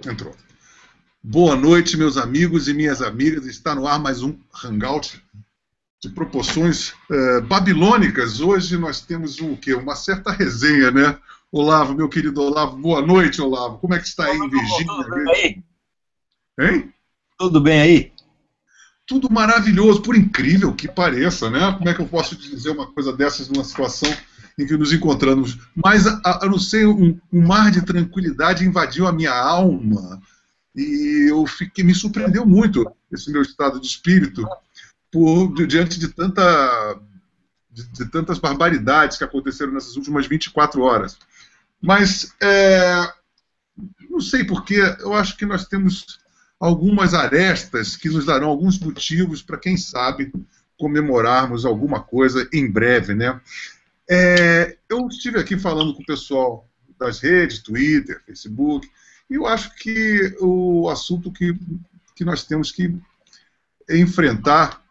Entrou. Boa noite, meus amigos e minhas amigas. Está no ar mais um Hangout de proporções babilônicas. Hoje nós temos o quê? Uma certa resenha, né? Olavo, meu querido Olavo. Boa noite, Olavo. Como é que está aí em Virgínia? Tudo bem aí? Hein? Tudo bem aí? Tudo maravilhoso, por incrível que pareça, né? Como é que eu posso te dizer uma coisa dessas numa situação em que nos encontramos? Mas, eu não sei, um mar de tranquilidade invadiu a minha alma e me surpreendeu muito esse meu estado de espírito diante de tantas barbaridades que aconteceram nessas últimas 24 horas. Mas, não sei porquê, eu acho que nós temos algumas arestas que nos darão alguns motivos para, quem sabe, comemorarmos alguma coisa em breve, né? Eu estive aqui falando com o pessoal das redes, Twitter, Facebook, e eu acho que o assunto que nós temos que enfrentar,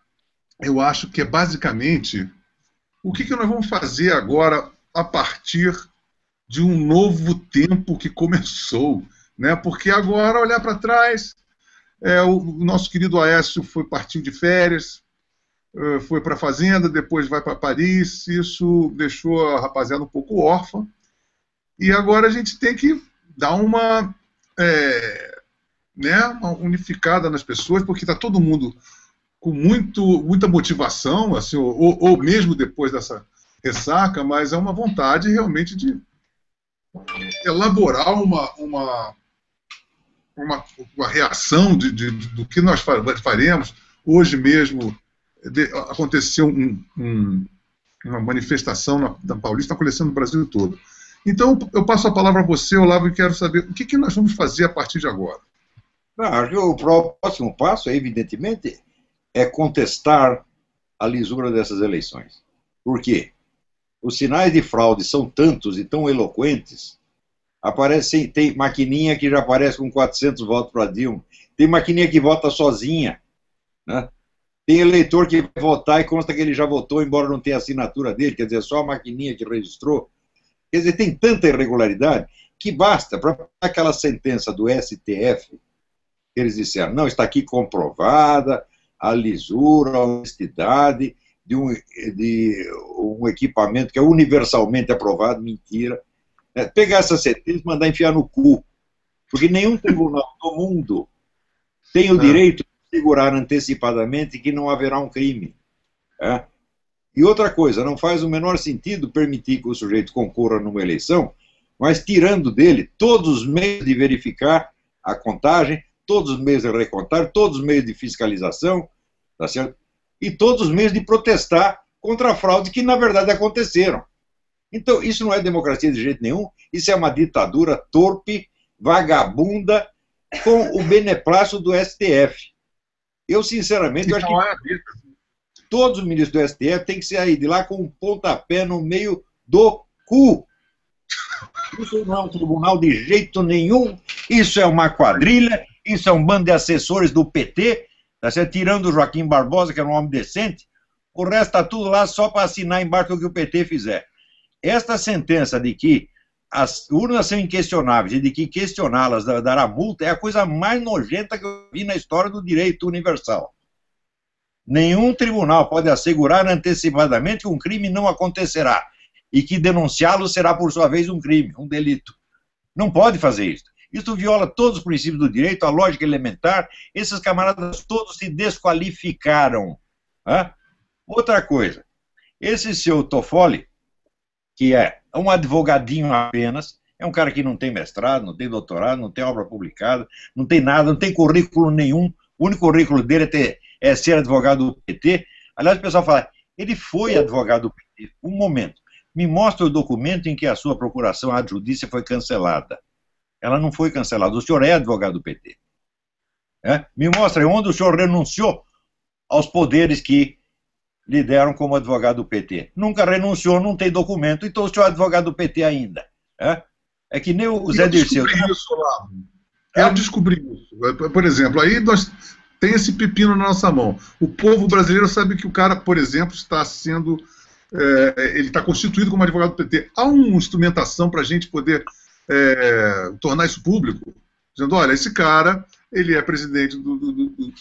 eu acho que é basicamente o que nós vamos fazer agora a partir de um novo tempo que começou, né? Porque agora, olhar para trás, o nosso querido Aécio partiu de férias, foi para a fazenda, depois vai para Paris, isso deixou a rapaziada um pouco órfã, e agora a gente tem que dar uma unificada nas pessoas, porque está todo mundo com muita motivação, assim, ou mesmo depois dessa ressaca, mas é uma vontade realmente de elaborar uma reação do que nós faremos. Hoje mesmo aconteceu uma manifestação na Paulista, acontecendo no Brasil todo. Então, eu passo a palavra a você, Olavo, e quero saber o que nós vamos fazer a partir de agora. O próximo passo, evidentemente, é contestar a lisura dessas eleições. Por quê? Os sinais de fraude são tantos e tão eloquentes. Tem maquininha que já aparece com 400 votos para Dilma. Tem maquininha que vota sozinha, né? Tem eleitor que vai votar e consta que ele já votou, embora não tenha assinatura dele, quer dizer, só a maquininha que registrou. Quer dizer, tem tanta irregularidade que basta para aquela sentença do STF, eles disseram, não, está aqui comprovada a lisura, a honestidade de um equipamento que é universalmente aprovado, mentira. Pegar essa sentença e mandar enfiar no cu. Porque nenhum tribunal do mundo tem o direito de segurar antecipadamente que não haverá um crime. E outra coisa, não faz o menor sentido permitir que o sujeito concorra numa eleição, mas tirando dele todos os meios de verificar a contagem, todos os meios de recontar, todos os meios de fiscalização, tá certo? E todos os meios de protestar contra a fraude que, na verdade, aconteceram. Então, isso não é democracia de jeito nenhum, isso é uma ditadura torpe, vagabunda, com o beneplácito do STF. Eu, sinceramente, acho que todos os ministros do STF têm que sair de lá com um pontapé no meio do cu. Isso não é um tribunal de jeito nenhum, isso é uma quadrilha, isso é um bando de assessores do PT, tá certo? Tirando o Joaquim Barbosa, que era um homem decente, o resto está tudo lá só para assinar embaixo do que o PT fizer. Esta sentença de que as urnas são inquestionáveis e de que questioná-las dará multa é a coisa mais nojenta que eu vi na história do direito universal. Nenhum tribunal pode assegurar antecipadamente que um crime não acontecerá e que denunciá-lo será, por sua vez, um crime, um delito. Não pode fazer isso. Isso viola todos os princípios do direito, a lógica elementar. Esses camaradas todos se desqualificaram. Outra coisa, esse seu Toffoli, que é um advogadinho apenas, é um cara que não tem mestrado, não tem doutorado, não tem obra publicada, não tem nada, não tem currículo nenhum, o único currículo dele é ser advogado do PT. Aliás, o pessoal fala, ele foi advogado do PT. Um momento, me mostra o documento em que a sua procuração ad judicia foi cancelada. Ela não foi cancelada, o senhor é advogado do PT. Me mostra onde o senhor renunciou aos poderes que lhe deram como advogado do PT. Nunca renunciou, não tem documento, então o senhor é advogado do PT ainda. É que nem o Zé Dirceu. Eu descobri isso. Por exemplo, aí nós tem esse pepino na nossa mão. O povo brasileiro sabe que o cara, por exemplo, está sendo... ele está constituído como advogado do PT. Há uma instrumentação para a gente poder tornar isso público? dizendo, olha, esse cara, ele é presidente do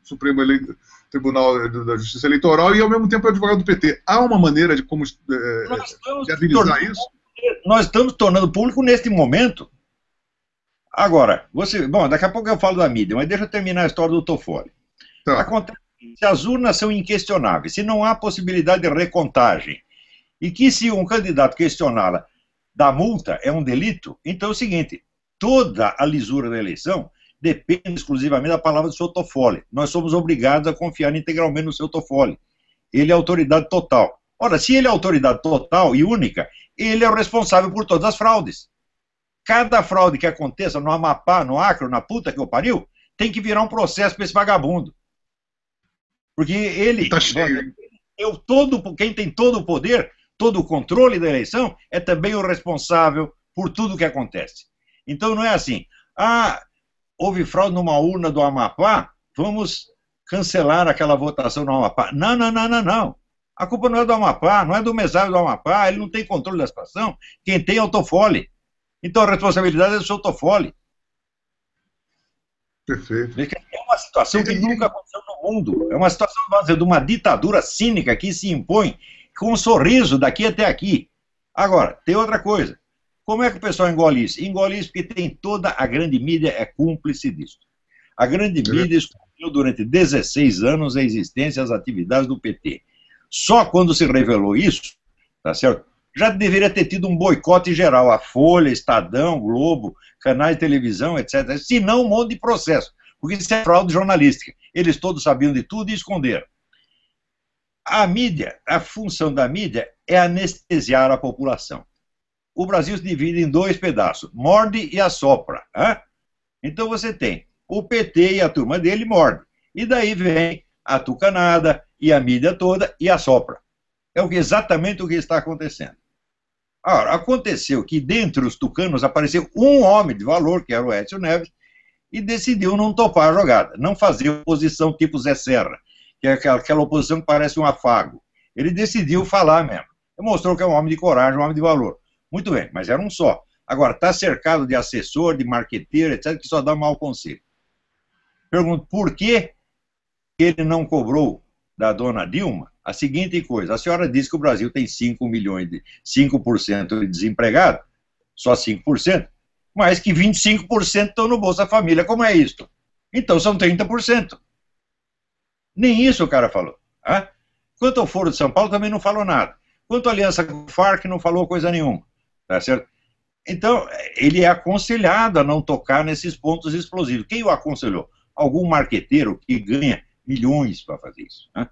Supremo Tribunal da Justiça Eleitoral e, ao mesmo tempo, é advogado do PT. Há uma maneira de como de habilitar isso? Nós estamos tornando público neste momento. Agora, bom, daqui a pouco eu falo da mídia, mas deixa eu terminar a história do Toffoli. Tá. Acontece que se as urnas são inquestionáveis, se não há possibilidade de recontagem, e que se um candidato questioná-la da multa é um delito, então é o seguinte, toda a lisura da eleição depende exclusivamente da palavra do seu Toffoli. Nós somos obrigados a confiar integralmente no seu Toffoli. Ele é autoridade total. Ora, se ele é autoridade total e única, ele é o responsável por todas as fraudes. Cada fraude que aconteça no Amapá, no Acre, na puta que eu pariu, tem que virar um processo para esse vagabundo. Porque ele... Tá cheio. Quem tem todo o poder, todo o controle da eleição, é também o responsável por tudo que acontece. Então não é assim, houve fraude numa urna do Amapá, vamos cancelar aquela votação no Amapá. Não, não, não, não, não. A culpa não é do Amapá, não é do mesário do Amapá, ele não tem controle da situação, quem tem é o Toffoli. Então a responsabilidade é do seu Toffoli. Perfeito. É uma situação que nunca aconteceu no mundo. É uma situação, vamos dizer, de uma ditadura cínica que se impõe com um sorriso daqui até aqui. Agora, tem outra coisa. Como é que o pessoal engole isso? Engole isso porque tem toda a grande mídia é cúmplice disso. A grande mídia escondeu durante 16 anos a existência e as atividades do PT. Só quando se revelou isso, tá certo? Já deveria ter tido um boicote geral, a Folha, Estadão, Globo, canais de televisão, etc. Se não, um monte de processo, porque isso é fraude jornalística. Eles todos sabiam de tudo e esconderam. A mídia, a função da mídia é anestesiar a população. O Brasil se divide em dois pedaços, morde e assopra. Hein? Então você tem o PT e a turma dele morde. E daí vem a tucanada e a mídia toda e assopra. É exatamente o que está acontecendo. Ora, aconteceu que dentre os tucanos apareceu um homem de valor, que era o Écio Neves, e decidiu não topar a jogada, não fazer oposição tipo Zé Serra, que é aquela oposição que parece um afago. Ele decidiu falar mesmo. Mostrou que é um homem de coragem, um homem de valor. Muito bem, mas era um só. Agora, está cercado de assessor, de marqueteiro, etc., que só dá mau conselho. Pergunto, por que ele não cobrou da dona Dilma a seguinte coisa? A senhora disse que o Brasil tem 5% de desempregado, só 5%, mas que 25% estão no Bolsa Família. Como é isso? Então são 30%. Nem isso o cara falou. Hein? Quanto ao Foro de São Paulo, também não falou nada. Quanto à aliança com o Farc, não falou coisa nenhuma. Tá certo? Então, ele é aconselhado a não tocar nesses pontos explosivos. Quem o aconselhou? Algum marqueteiro que ganha milhões para fazer isso. Né?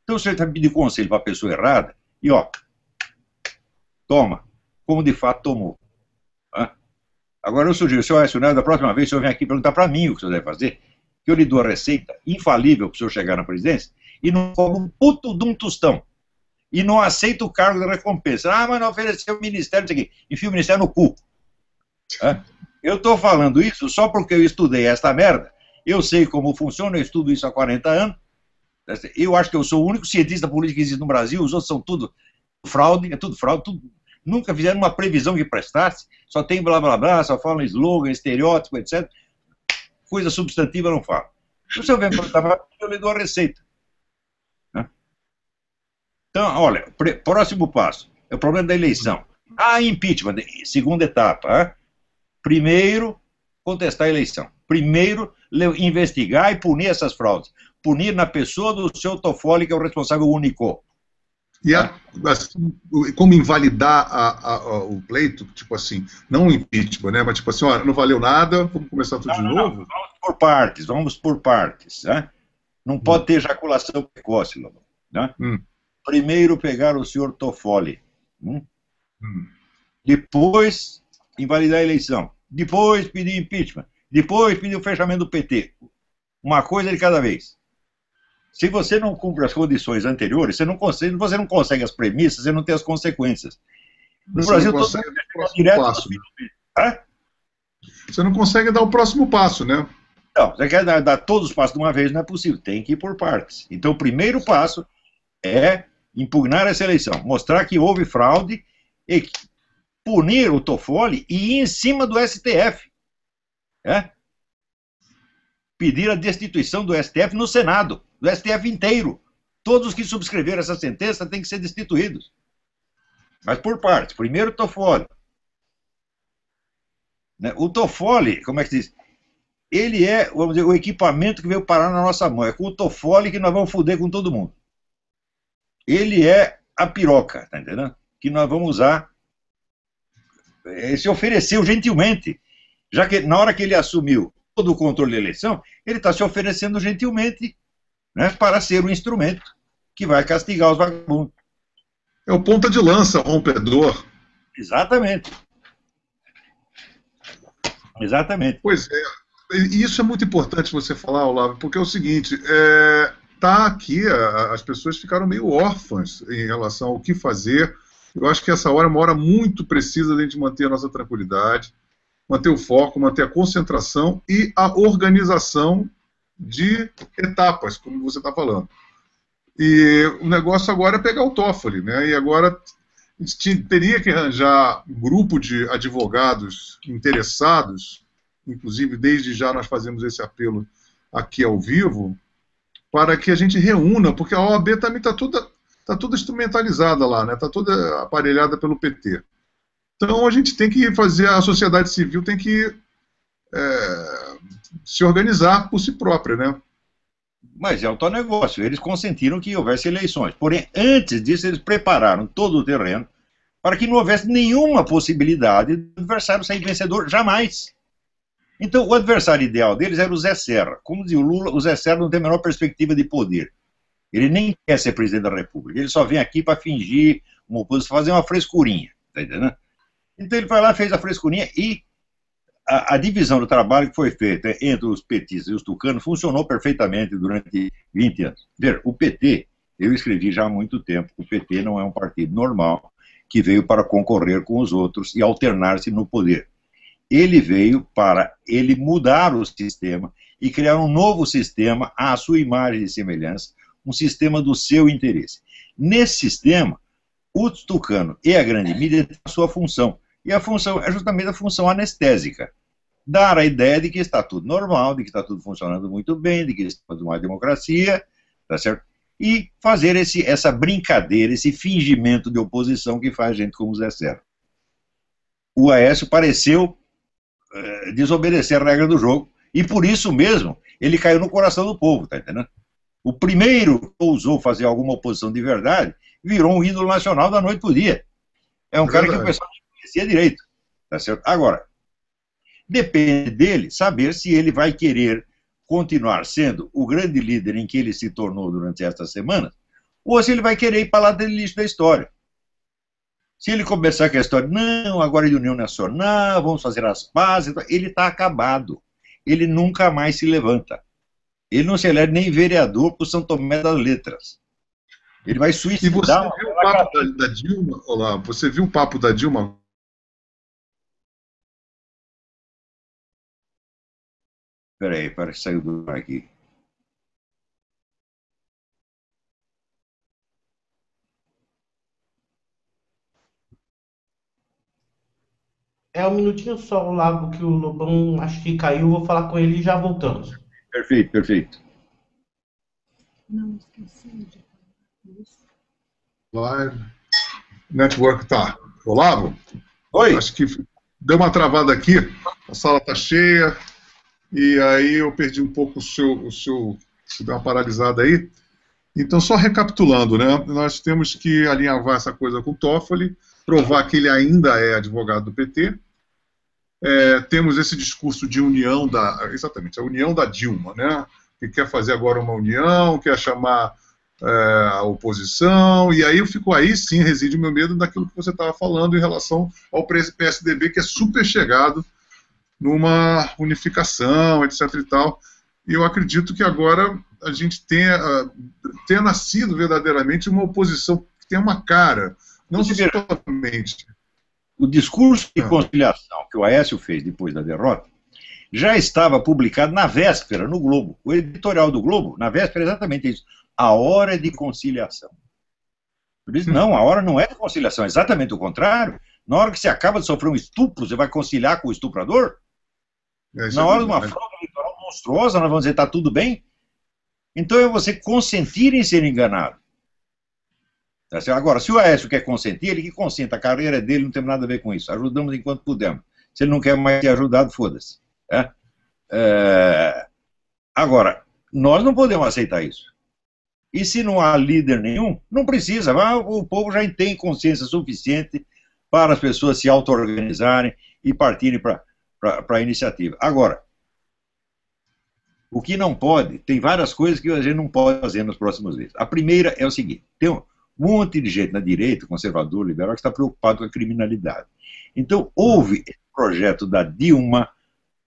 Então, você está pedindo conselho para a pessoa errada e, toma, como de fato tomou. Né? Agora, eu sugiro, senhor Écio Neves, da próxima vez, o senhor vem aqui perguntar para mim o que o senhor deve fazer, que eu lhe dou a receita infalível para o senhor chegar na presidência e não cobra um puto de um tostão. E não aceita o cargo de recompensa. Mas não ofereceu o ministério, não sei o quê. Enfia o ministério no cu. Eu estou falando isso só porque eu estudei esta merda. Eu sei como funciona, eu estudo isso há 40 anos. Eu acho que eu sou o único cientista político que existe no Brasil, os outros são tudo fraude, é tudo fraude, nunca fizeram uma previsão que prestasse, só tem blá blá blá, só falam slogan, estereótipo, etc. Coisa substantiva não fala. Se o senhor vem perguntar, eu lhe dou a receita. Então, olha, próximo passo, é o problema da eleição. Impeachment, segunda etapa. Primeiro, contestar a eleição. Primeiro, investigar e punir essas fraudes. Punir na pessoa do seu Toffoli, que é o responsável único. E como invalidar o pleito, tipo assim, não o impeachment, né? Mas tipo assim, não valeu nada, vamos começar tudo de novo? Não, vamos por partes. Né? Não pode ter ejaculação precoce, Lobo. Né? Primeiro pegar o senhor Toffoli. Depois invalidar a eleição. Depois pedir impeachment. Depois pedir o fechamento do PT. Uma coisa de cada vez. Se você não cumpre as condições anteriores, você não consegue as premissas, você não tem as consequências. No Brasil, todo mundo direto passo, né? Você não consegue dar o próximo passo, né? Não, você quer dar todos os passos de uma vez, não é possível. Tem que ir por partes. Então, o primeiro passo é impugnar essa eleição, mostrar que houve fraude e punir o Toffoli e ir em cima do STF. É? Pedir a destituição do STF no Senado, do STF inteiro. Todos os que subscreveram essa sentença têm que ser destituídos. Mas por partes. Primeiro o Toffoli. O Toffoli, como é que se diz? Ele é, vamos dizer, o equipamento que veio parar na nossa mão. É com o Toffoli que nós vamos foder com todo mundo. Ele é a piroca, tá entendendo? Que nós vamos usar. Ele se ofereceu gentilmente. Já que na hora que ele assumiu todo o controle da eleição, ele está se oferecendo gentilmente, né, para ser um instrumento que vai castigar os vagabundos. É o ponta de lança, o rompedor. Exatamente. Exatamente. Pois é. E isso é muito importante você falar, Olavo, porque é o seguinte, tá aqui, as pessoas ficaram meio órfãs em relação ao que fazer. Eu acho que essa hora é uma hora muito precisa de a gente manter a nossa tranquilidade, manter o foco, manter a concentração e a organização de etapas, como você está falando. E o negócio agora é pegar o Toffoli, né? E agora a gente teria que arranjar um grupo de advogados interessados, inclusive desde já nós fazemos esse apelo aqui ao vivo, para que a gente reúna, porque a OAB também está toda instrumentalizada lá, né? Está toda aparelhada pelo PT. Então a gente tem que fazer, a sociedade civil tem que se organizar por si própria, né? Mas é o negócio, eles consentiram que houvesse eleições. Porém, antes disso, eles prepararam todo o terreno para que não houvesse nenhuma possibilidade do adversário sair vencedor, jamais. Então, o adversário ideal deles era o Zé Serra. Como dizia o Lula, o Zé Serra não tem a menor perspectiva de poder. Ele nem quer ser presidente da República, ele só vem aqui para fingir uma oposição, fazer uma frescurinha, tá entendendo? Então ele foi lá, fez a frescurinha e a divisão do trabalho que foi feita entre os petistas e os tucanos funcionou perfeitamente durante 20 anos. Ver, o PT, eu escrevi já há muito tempo, o PT não é um partido normal que veio para concorrer com os outros e alternar-se no poder. Ele veio para mudar o sistema e criar um novo sistema à sua imagem e semelhança, um sistema do seu interesse. Nesse sistema, o tucano e a grande mídia têm a sua função. E a função é justamente a função anestésica. Dar a ideia de que está tudo normal, de que está tudo funcionando muito bem, de que estamos numa democracia, tá certo? E fazer essa brincadeira, esse fingimento de oposição que faz gente como o Zé Serra. O Aécio pareceu desobedecer a regra do jogo, e por isso mesmo ele caiu no coração do povo, tá entendendo? O primeiro que ousou fazer alguma oposição de verdade virou um ídolo nacional da noite pro dia. É um cara que o pessoal não conhecia direito, tá certo? Agora, depende dele saber se ele vai querer continuar sendo o grande líder em que ele se tornou durante estas semanas, ou se ele vai querer ir para lá do lixo da história. Se ele começar com a história, não, agora é de União Nacional, vamos fazer as pazes, ele está acabado. Ele nunca mais se levanta. Ele não se elege nem vereador para o São Tomé das Letras. Ele vai suicidar. E você viu o papo da Dilma? Olá, você viu o papo da Dilma? Espera aí, parece que saiu do ar aqui. É um minutinho só, o Lago, que o Lobão acho que caiu. Vou falar com ele e já voltamos. Perfeito, perfeito. Não esqueci de falar isso. Live. Network, tá. Olavo? Oi. Acho que deu uma travada aqui, a sala está cheia, e aí eu perdi um pouco você deu uma paralisada aí. Então, só recapitulando, né? Nós temos que alinhavar essa coisa com o Toffoli, provar que ele ainda é advogado do PT. Temos esse discurso de união exatamente, a união da Dilma, né? Que quer fazer agora uma união, quer chamar a oposição, e aí sim reside o meu medo daquilo que você estava falando em relação ao PSDB, que é super chegado numa unificação, etc. e tal. E eu acredito que agora a gente tenha nascido verdadeiramente uma oposição que tenha uma cara, não somente. O discurso de conciliação que o Aécio fez depois da derrota já estava publicado na véspera, no Globo. O editorial do Globo, na véspera, é exatamente isso. A hora de conciliação. Eu disse, não, a hora não é de conciliação, é exatamente o contrário. Na hora que você acaba de sofrer um estupro, você vai conciliar com o estuprador? Isso Na é hora de uma verdade. fraude eleitoral monstruosa, nós vamos dizer, está tudo bem? Então é você consentir em ser enganado. Tá certo? Agora, se o Aécio quer consentir, ele que consenta, a carreira dele não tem nada a ver com isso. Ajudamos enquanto pudermos. Se ele não quer mais ser ajudado, foda-se. Né? Agora, nós não podemos aceitar isso. E se não há líder nenhum, não precisa. O povo já tem consciência suficiente para as pessoas se auto-organizarem e partirem para a iniciativa. Agora, o que não pode, tem várias coisas que a gente não pode fazer nos próximos meses. A primeira é o seguinte, tem um monte de gente na direita, conservador, liberal, que está preocupado com a criminalidade. Então, houve esse projeto da Dilma,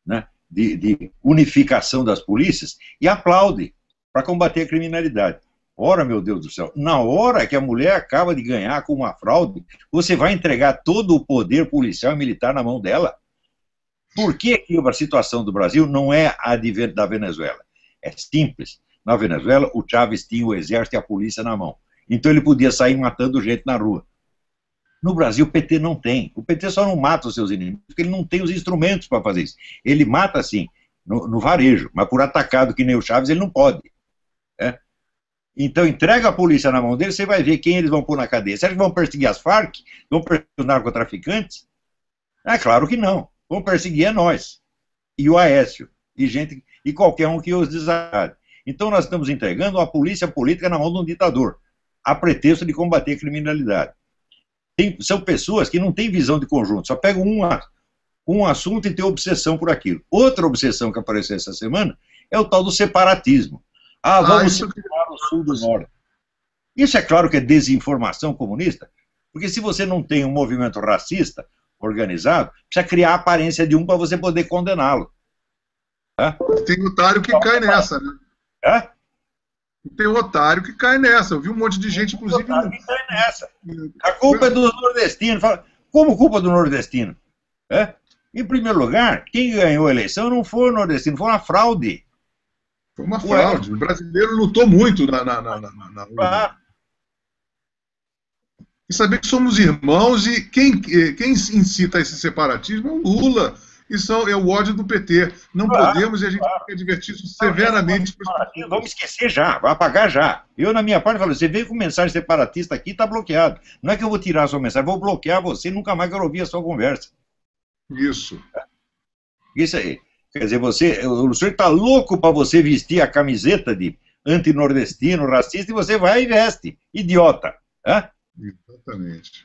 né, de unificação das polícias, e aplaude para combater a criminalidade. Ora, meu Deus do céu, na hora que a mulher acaba de ganhar com uma fraude, você vai entregar todo o poder policial e militar na mão dela? Por que a situação do Brasil não é a da Venezuela? É simples. Na Venezuela, o Chávez tinha o exército e a polícia na mão. Então ele podia sair matando gente na rua. No Brasil, o PT não tem. O PT só não mata os seus inimigos porque ele não tem os instrumentos para fazer isso. Ele mata, sim, no varejo, mas por atacado que nem o Chávez, ele não pode. Então, entrega a polícia na mão dele, você vai ver quem eles vão pôr na cadeia. Será que vão perseguir as Farc? Vão perseguir os narcotraficantes? É claro que não. Vão perseguir a nós. E o Aécio. E qualquer um que os desagrade. Então, nós estamos entregando a polícia política na mão de um ditador, a pretexto de combater a criminalidade. São pessoas que não têm visão de conjunto, só pegam um assunto e têm obsessão por aquilo. Outra obsessão que apareceu essa semana é o tal do separatismo. Vamos separar o sul do norte. Isso é claro que é desinformação comunista, porque se você não tem um movimento racista organizado, precisa criar a aparência de um para você poder condená-lo. Tem otário que cai nessa, né? Tem otário que cai nessa. Eu vi um monte de gente, inclusive... Otário que cai nessa. A culpa é dos nordestinos. Como culpa do nordestino? Em primeiro lugar, quem ganhou a eleição não foi o nordestino, foi uma fraude. Foi uma fraude. O brasileiro lutou muito na E saber que somos irmãos e quem incita esse separatismo é o Lula. Isso é o ódio do PT. Não podemos e a gente tem que advertir isso severamente. Vamos esquecer já, vai apagar já. Eu, na minha parte, falo, você veio com mensagem separatista aqui, está bloqueado. Não é que eu vou tirar a sua mensagem, vou bloquear você e nunca mais quero ouvir a sua conversa. Isso. Isso aí. Quer dizer, o senhor está louco para você vestir a camiseta de antinordestino, racista, e você vai e veste. Idiota. Exatamente.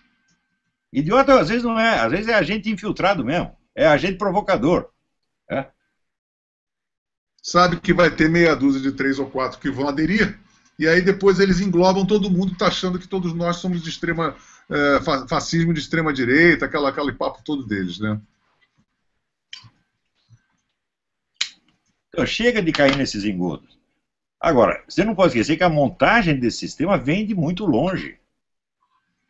Idiota, às vezes não é. Às vezes é agente infiltrado mesmo. É agente provocador. Sabe que vai ter meia dúzia de 3 ou 4 que vão aderir, e aí depois eles englobam todo mundo que está achando que todos nós somos de extrema... fascismo de extrema direita, aquele papo todo deles, né? Então, chega de cair nesses engodos. Agora, você não pode esquecer que a montagem desse sistema vem de muito longe.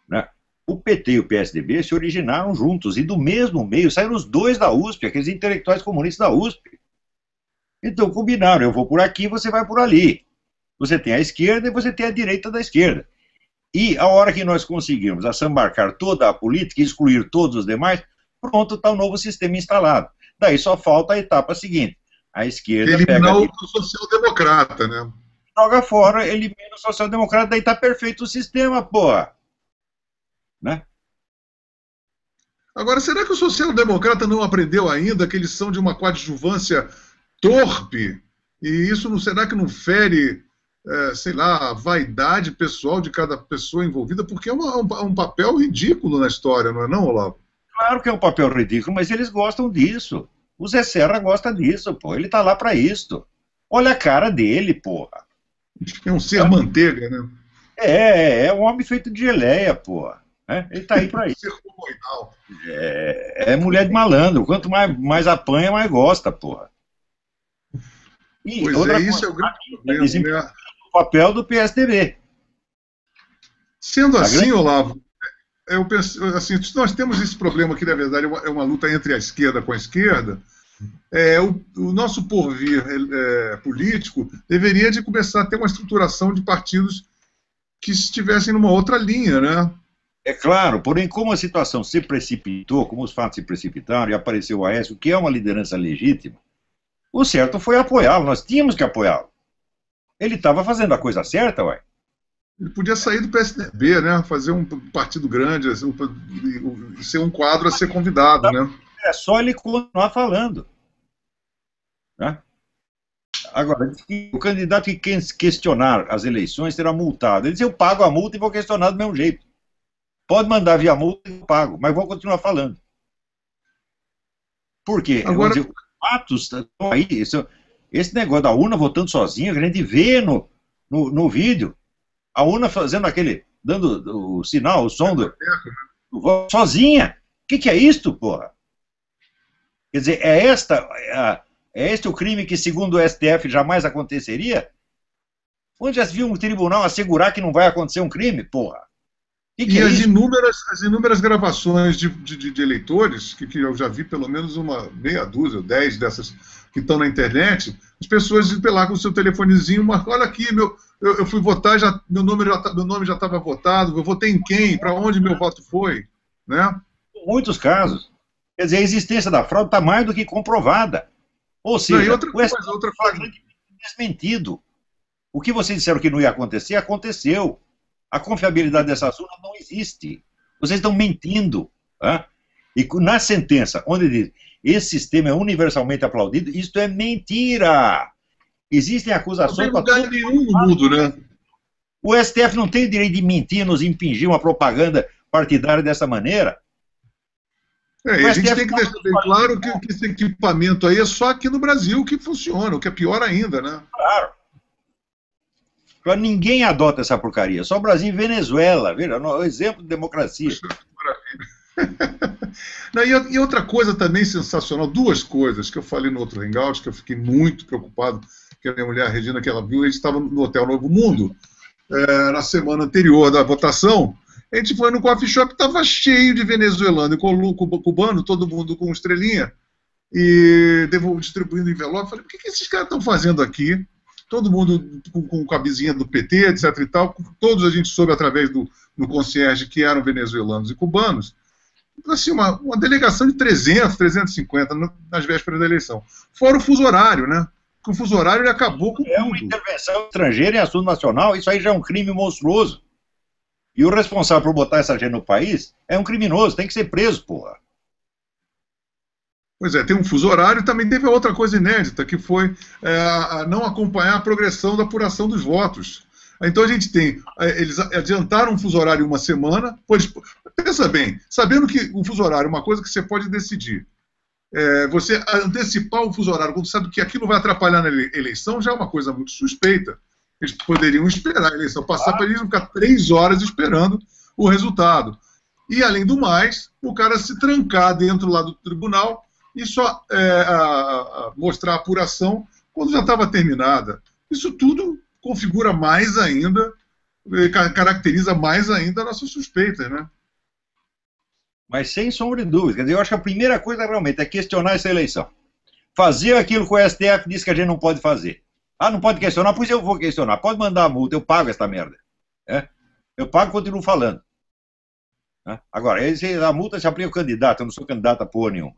Né? O PT e o PSDB se originaram juntos, e do mesmo meio saíram os dois da USP, aqueles intelectuais comunistas da USP. Então combinaram, eu vou por aqui, você vai por ali. Você tem a esquerda e você tem a direita da esquerda. E a hora que nós conseguirmos assambarcar toda a política e excluir todos os demais, pronto, está o novo sistema instalado. Daí só falta a etapa seguinte. A esquerda eliminar o social-democrata, né? Joga fora, elimina o social-democrata, daí está perfeito o sistema, porra. Né? Agora, será que o social-democrata não aprendeu ainda que eles são de uma coadjuvância torpe? E isso não será que não fere, sei lá, a vaidade pessoal de cada pessoa envolvida? Porque é um papel ridículo na história, não é não, Olavo? Claro que é um papel ridículo, mas eles gostam disso. O Zé Serra gosta disso, pô. Ele tá lá pra isso. Olha a cara dele, porra. É um ser manteiga, né? É um homem feito de geleia, porra. Ele tá aí pra isso. É mulher de malandro. Quanto mais apanha, mais gosta, porra. E pois isso é o grande problema, né? O papel do PSDB. Sendo assim, Olavo, eu penso, assim, nós temos esse problema que, na verdade, é uma luta entre a esquerda com a esquerda. O nosso porvir político deveria de começar a ter uma estruturação de partidos que estivessem numa outra linha, né? É claro, porém, como a situação se precipitou, como os fatos se precipitaram e apareceu o Aécio, que é uma liderança legítima, O certo foi apoiá-lo, nós tínhamos que apoiá-lo. Ele estava fazendo a coisa certa, ué. Ele podia sair do PSDB, né? Fazer um partido grande, assim, ser um quadro a ser convidado, né? É só ele continuar falando. Né? Agora, o candidato que questionar as eleições será multado. Ele disse, eu pago a multa e vou questionar do mesmo jeito. Pode mandar via multa, eu pago, mas vou continuar falando. Por quê? Agora... Dizer, os fatos estão aí. Esse negócio da urna votando sozinha, que a gente vê no vídeo. A urna fazendo dando o sinal, o som do voto sozinha. O que é isto, porra? Quer dizer, é este o crime que, segundo o STF, jamais aconteceria? Onde já se viu um tribunal assegurar que não vai acontecer um crime, porra? E as inúmeras gravações de eleitores, que eu já vi pelo menos uma meia dúzia, 10 dessas que estão na internet, as pessoas iam lá com o seu telefonezinho, mas olha aqui, eu fui votar, meu nome já estava votado, eu votei em quem, para onde meu voto foi, né? Em muitos casos. Quer dizer, a existência da fraude está mais do que comprovada. Ou seja, outra coisa. Desmentido. O que vocês disseram que não ia acontecer, aconteceu. A confiabilidade dessas urnas não existe. Vocês estão mentindo. Tá? E na sentença, onde diz esse sistema é universalmente aplaudido, isto é mentira. Existem acusações... Não tem lugar nenhum no mundo, né? O STF não tem o direito de mentir, nos impingir uma propaganda partidária dessa maneira. E a gente tem que deixar bem claro que esse equipamento aí é só aqui no Brasil que funciona, o que é pior ainda, né? Claro. Ninguém adota essa porcaria, só Brasil e Venezuela, veja, o exemplo de democracia. E outra coisa também sensacional, duas coisas que eu falei no outro hangout, que eu fiquei muito preocupado, que a minha mulher, a Regina, que ela viu, a gente estava no Hotel Novo Mundo, na semana anterior da votação, a gente foi no coffee shop, estava cheio de venezuelano e cubano, todo mundo com estrelinha, e distribuindo envelope. Falei, o que esses caras estão fazendo aqui? Todo mundo com camisinha do PT, etc e tal. Todos a gente soube através do concierge que eram venezuelanos e cubanos. Assim, uma delegação de 300, 350 nas vésperas da eleição. Fora o fuso horário, né? Porque o fuso horário ele acabou com tudo. É uma intervenção estrangeira em assunto nacional, isso aí já é um crime monstruoso. E o responsável por botar essa gente no país é um criminoso, tem que ser preso, porra. Pois é, tem um fuso horário e também teve outra coisa inédita, que foi não acompanhar a progressão da apuração dos votos. Então a gente tem, eles adiantaram o fuso horário uma semana, pois, pensa bem, sabendo que o fuso horário é uma coisa que você pode decidir. Você antecipar o fuso horário, quando sabe que aquilo vai atrapalhar na eleição, já é uma coisa muito suspeita. Eles poderiam esperar a eleição passar para eles não ficar 3 horas esperando o resultado. E, além do mais, o cara se trancar dentro lá do tribunal e só mostrar a apuração quando já estava terminada. Isso tudo configura mais ainda, caracteriza mais ainda a nossa suspeita, né? Mas sem sombra de dúvida. Quer dizer, eu acho que a primeira coisa realmente é questionar essa eleição. Fazer aquilo que o STF diz que a gente não pode fazer. Ah, não pode questionar? Pois eu vou questionar. Pode mandar a multa, eu pago esta merda. Eu pago e continuo falando. Agora, a multa se aplica ao candidato, eu não sou candidato a porra nenhuma.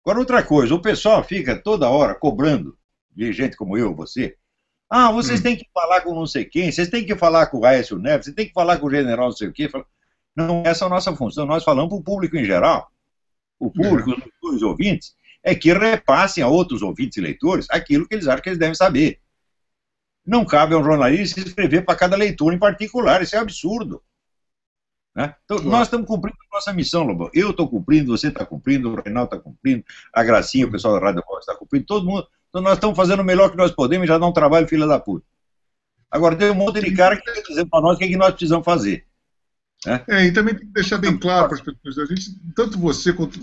Agora, outra coisa, o pessoal fica toda hora cobrando de gente como eu, você. Ah, vocês têm que falar com não sei quem, vocês têm que falar com o Aécio Neves, vocês têm que falar com o general não sei o quê. Não, essa é a nossa função. Nós falamos para o público em geral. O público, os ouvintes, é que repassem a outros ouvintes e leitores aquilo que eles acham que eles devem saber. Não cabe a um jornalista escrever para cada leitor em particular, isso é absurdo. Né? Então, nós estamos cumprindo a nossa missão, Lobão. Eu estou cumprindo, você está cumprindo, o Reinaldo está cumprindo, a Gracinha, o pessoal da Rádio Voz está cumprindo, todo mundo. Então nós estamos fazendo o melhor que nós podemos e já dá um trabalho filha da puta. Agora tem um monte de cara que está dizendo para nós o que nós precisamos fazer. E também tem que deixar bem claro para as pessoas, a gente, tanto você quanto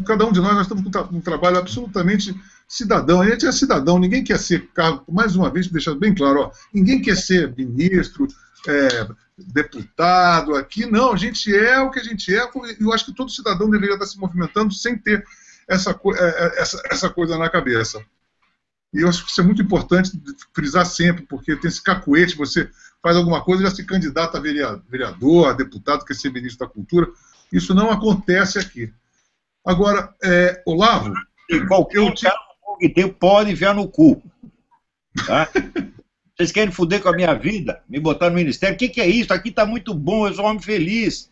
cada um de nós estamos com um trabalho absolutamente cidadão. A gente é cidadão, ninguém quer ser cargo, mais uma vez, deixar bem claro, ó, ninguém quer ser ministro, deputado aqui, não, a gente é o que a gente é, e eu acho que todo cidadão deveria estar se movimentando sem ter essa coisa na cabeça. E eu acho que isso é muito importante frisar sempre, porque tem esse cacuete, você faz alguma coisa e já se candidata a vereador, a deputado, quer ser ministro da Cultura. Isso não acontece aqui. Agora, Olavo... Qualquer cara que tem, pode enfiar no cu. Tá? Vocês querem foder com a minha vida? Me botar no ministério? O que é isso? Aqui está muito bom, eu sou um homem feliz.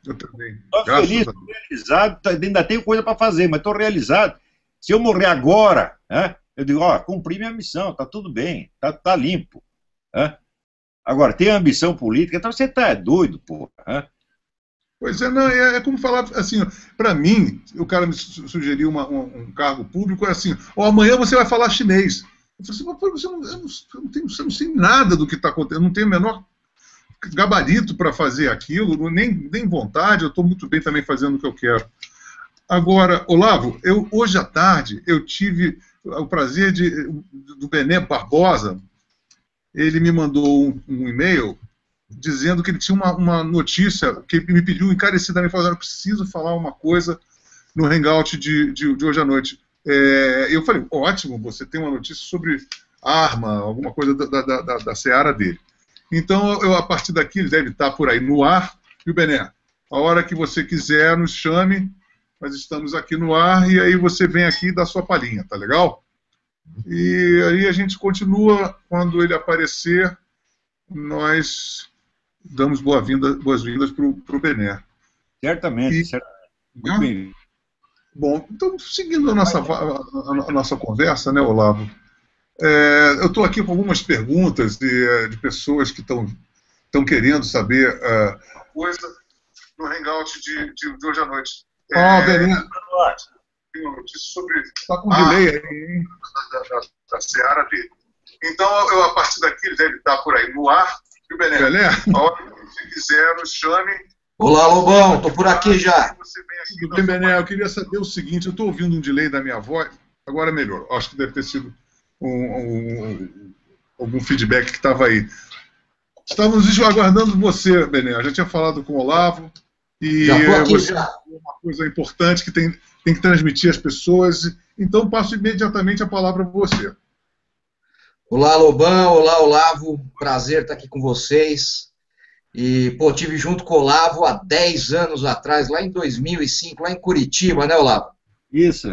Eu também. Estou feliz, estou realizado, ainda tenho coisa para fazer, mas estou realizado. Se eu morrer agora, eu digo, cumpri minha missão, está tudo bem, tá limpo. Agora, tem ambição política, então você está doido, porra. Pois é, não, é como falar, assim, para mim, o cara me sugeriu um cargo público, é assim, amanhã você vai falar chinês. Eu falei assim, eu não sei nada do que está acontecendo, eu não tenho o menor gabarito para fazer aquilo, nem vontade, eu estou muito bem também fazendo o que eu quero. Agora, Olavo, hoje à tarde eu tive o prazer do Bené Barbosa, ele me mandou um e-mail dizendo que ele tinha uma notícia, que ele me pediu encarecidamente, falando, eu preciso falar uma coisa no Hangout de hoje à noite. Eu falei, ótimo, você tem uma notícia sobre arma, alguma coisa da seara dele. Então, a partir daqui, ele deve estar por aí no ar. E o Bené, a hora que você quiser, nos chame, nós estamos aqui no ar, e aí você vem aqui e dá sua palhinha, tá legal? E aí a gente continua, quando ele aparecer, nós damos boas-vindas para o Bené. Certamente, certamente. Muito bem. Bom, então, seguindo a nossa conversa, né, Olavo? Eu estou aqui com algumas perguntas de pessoas que estão querendo saber coisa no Hangout de hoje à noite. Bené, tem uma notícia sobre... Está com delay aí, hein? Da seara dele. Então, a partir daqui, ele deve estar por aí no ar. E o Bené, a hora que você quiser, nos chame. Olá, Lobão, estou por aqui já. Tudo bem, Bené? Eu queria saber o seguinte, eu estou ouvindo um delay da minha voz, agora melhor, acho que deve ter sido algum feedback que estava aí. Estávamos aguardando você, Bené, eu já tinha falado com o Olavo, e já estou aqui, você uma coisa importante que tem que transmitir às pessoas, então passo imediatamente a palavra para você. Olá, Lobão, olá, Olavo, prazer estar aqui com vocês. E, tive junto com o Olavo há 10 anos atrás, lá em 2005, lá em Curitiba, né, Olavo? Isso.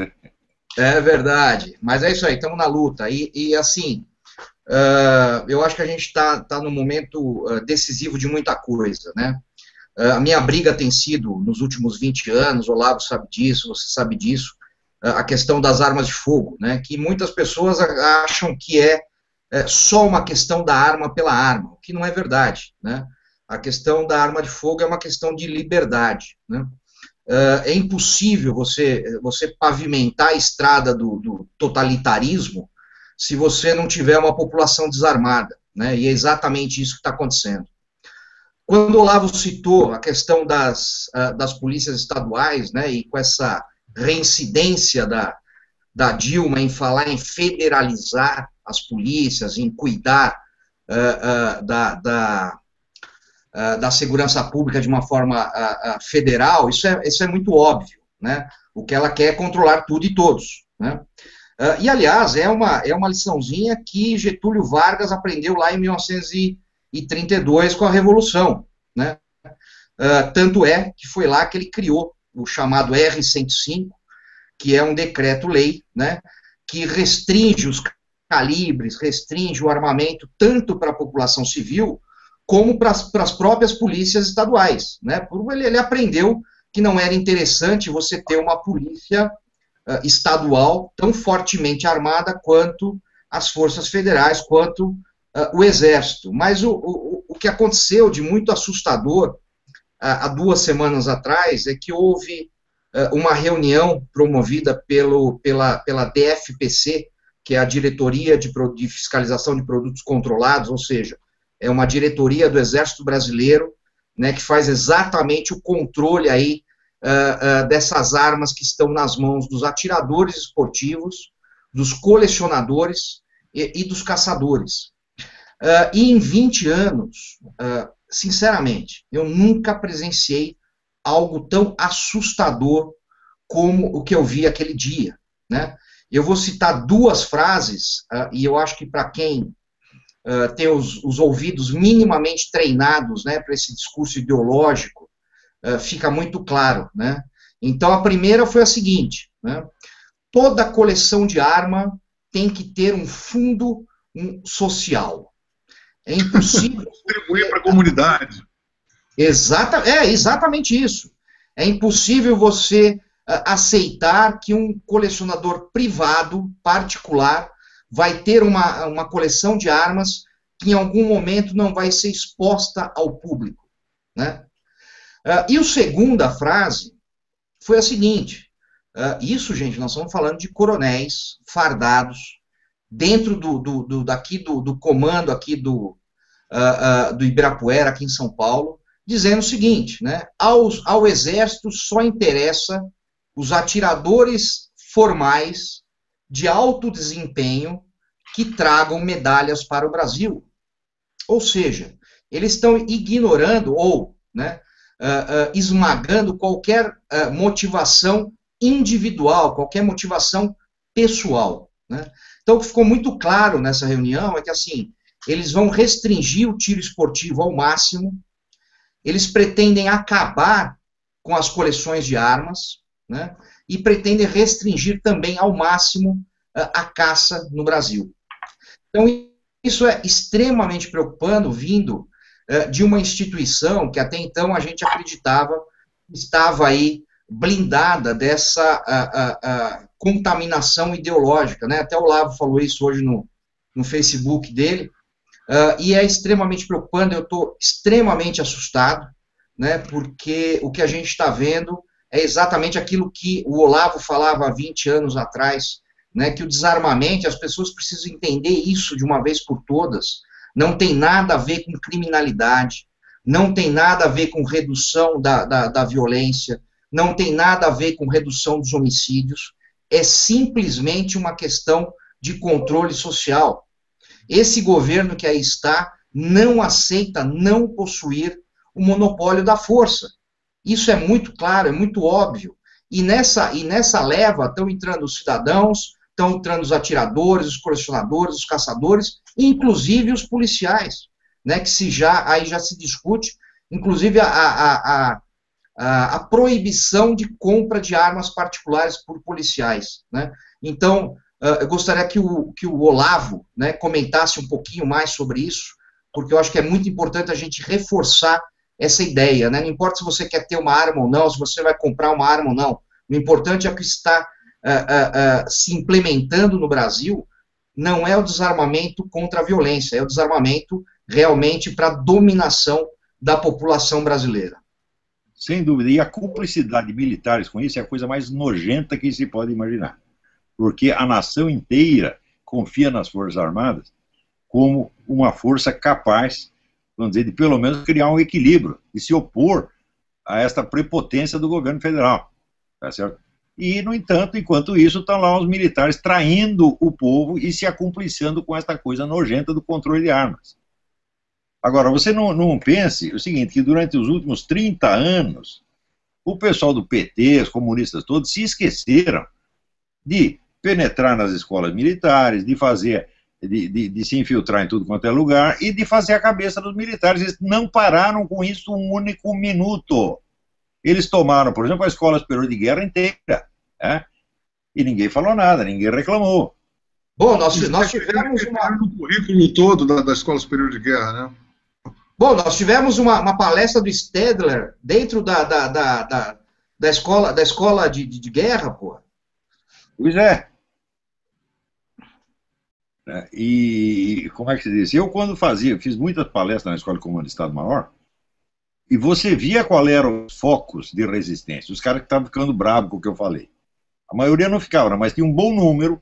É verdade, mas é isso aí, estamos na luta. E assim, eu acho que a gente está num momento decisivo de muita coisa, né? A minha briga tem sido, nos últimos 20 anos, o Olavo sabe disso, você sabe disso, a questão das armas de fogo, né? Que muitas pessoas acham que é só uma questão da arma pela arma, o que não é verdade, né? A questão da arma de fogo é uma questão de liberdade, né? É impossível você pavimentar a estrada do totalitarismo se você não tiver uma população desarmada, né? E é exatamente isso que está acontecendo. Quando o Olavo citou a questão das polícias estaduais, né, e com essa reincidência da Dilma em falar em federalizar as polícias, em cuidar da segurança pública de uma forma federal, isso é muito óbvio, né? O que ela quer é controlar tudo e todos, né? E, aliás, é uma liçãozinha que Getúlio Vargas aprendeu lá em 1932 com a Revolução, né? Tanto é que foi lá que ele criou o chamado R-105, que é um decreto-lei, né, que restringe os calibres, restringe o armamento tanto para a população civil como para as próprias polícias estaduais, né? Ele aprendeu que não era interessante você ter uma polícia estadual tão fortemente armada quanto as forças federais, quanto o Exército. Mas o que aconteceu de muito assustador há 2 semanas atrás é que houve uma reunião promovida pela DFPC, que é a Diretoria de Fiscalização de Produtos Controlados, ou seja, é uma diretoria do Exército Brasileiro, né, que faz exatamente o controle aí dessas armas que estão nas mãos dos atiradores esportivos, dos colecionadores e dos caçadores. E em 20 anos, sinceramente, eu nunca presenciei algo tão assustador como o que eu vi aquele dia, né? Eu vou citar 2 frases, e eu acho que para quem tem os ouvidos minimamente treinados, né, para esse discurso fica muito claro, né? Então, a primeira foi a seguinte, né? toda coleção de arma tem que ter um fundo social. É impossível... Contribuir para a comunidade. Exatamente isso. É impossível você aceitar que um colecionador privado, particular, vai ter uma coleção de armas que em algum momento não vai ser exposta ao público, né? E a segunda frase foi a seguinte, isso, gente, nós estamos falando de coronéis fardados dentro do comando aqui do Ibirapuera, aqui em São Paulo, dizendo o seguinte, né, ao Exército só interessa os atiradores formais de alto desempenho que tragam medalhas para o Brasil. Ou seja, eles estão ignorando ou, né, esmagando qualquer motivação individual, qualquer motivação pessoal, né? Então, o que ficou muito claro nessa reunião é que, assim, eles vão restringir o tiro esportivo ao máximo, eles pretendem acabar com as coleções de armas, né, e pretendem restringir também ao máximo a caça no Brasil. Então, isso é extremamente preocupante, vindo de uma instituição que até então a gente acreditava estava aí blindada dessa contaminação ideológica, né? Até o Olavo falou isso hoje no Facebook dele, e é extremamente preocupante, eu estou extremamente assustado, né? Porque o que a gente está vendo é exatamente aquilo que o Olavo falava há 20 anos atrás, né, que o desarmamento, as pessoas precisam entender isso de uma vez por todas, não tem nada a ver com criminalidade, não tem nada a ver com redução da violência, não tem nada a ver com redução dos homicídios, é simplesmente uma questão de controle social. Esse governo que aí está não aceita não possuir o monopólio da força. Isso é muito claro, é muito óbvio. E nessa leva estão entrando os cidadãos, estão entrando os atiradores, os colecionadores, os caçadores, inclusive os policiais, né, que aí já se discute, inclusive a proibição de compra de armas particulares por policiais, né? Então, eu gostaria que o Olavo, né, comentasse um pouquinho mais sobre isso, porque eu acho que é muito importante a gente reforçar essa ideia, né? Não importa se você quer ter uma arma ou não, se você vai comprar uma arma ou não, o importante é que está se implementando no Brasil, não é o desarmamento contra a violência, é o desarmamento realmente para a dominação da população brasileira. Sem dúvida. E a cumplicidade de militares com isso é a coisa mais nojenta que se pode imaginar. Porque a nação inteira confia nas Forças Armadas como uma força capaz, vamos dizer, de pelo menos criar um equilíbrio e se opor a esta prepotência do governo federal. Tá certo? E, no entanto, enquanto isso, estão lá os militares traindo o povo e se acumpliciando com esta coisa nojenta do controle de armas. Agora, você não pense o seguinte, que durante os últimos 30 anos, o pessoal do PT, os comunistas todos, se esqueceram de penetrar nas escolas militares, de fazer, de se infiltrar em tudo quanto é lugar e de fazer a cabeça dos militares. Eles não pararam com isso um único minuto. Eles tomaram, por exemplo, a Escola Superior de Guerra inteira, né? E ninguém falou nada, ninguém reclamou. Bom, nós tivemos o currículo todo da Escola Superior de Guerra, né? Bom, nós tivemos uma palestra do Stedler dentro da escola de guerra, pô. Pois é. E como é que se diz? Eu, quando fiz muitas palestras na Escola de Comando de Estado-Maior, e você via qual eram os focos de resistência, os caras que estavam ficando bravos com o que eu falei. A maioria não ficava, mas tinha um bom número,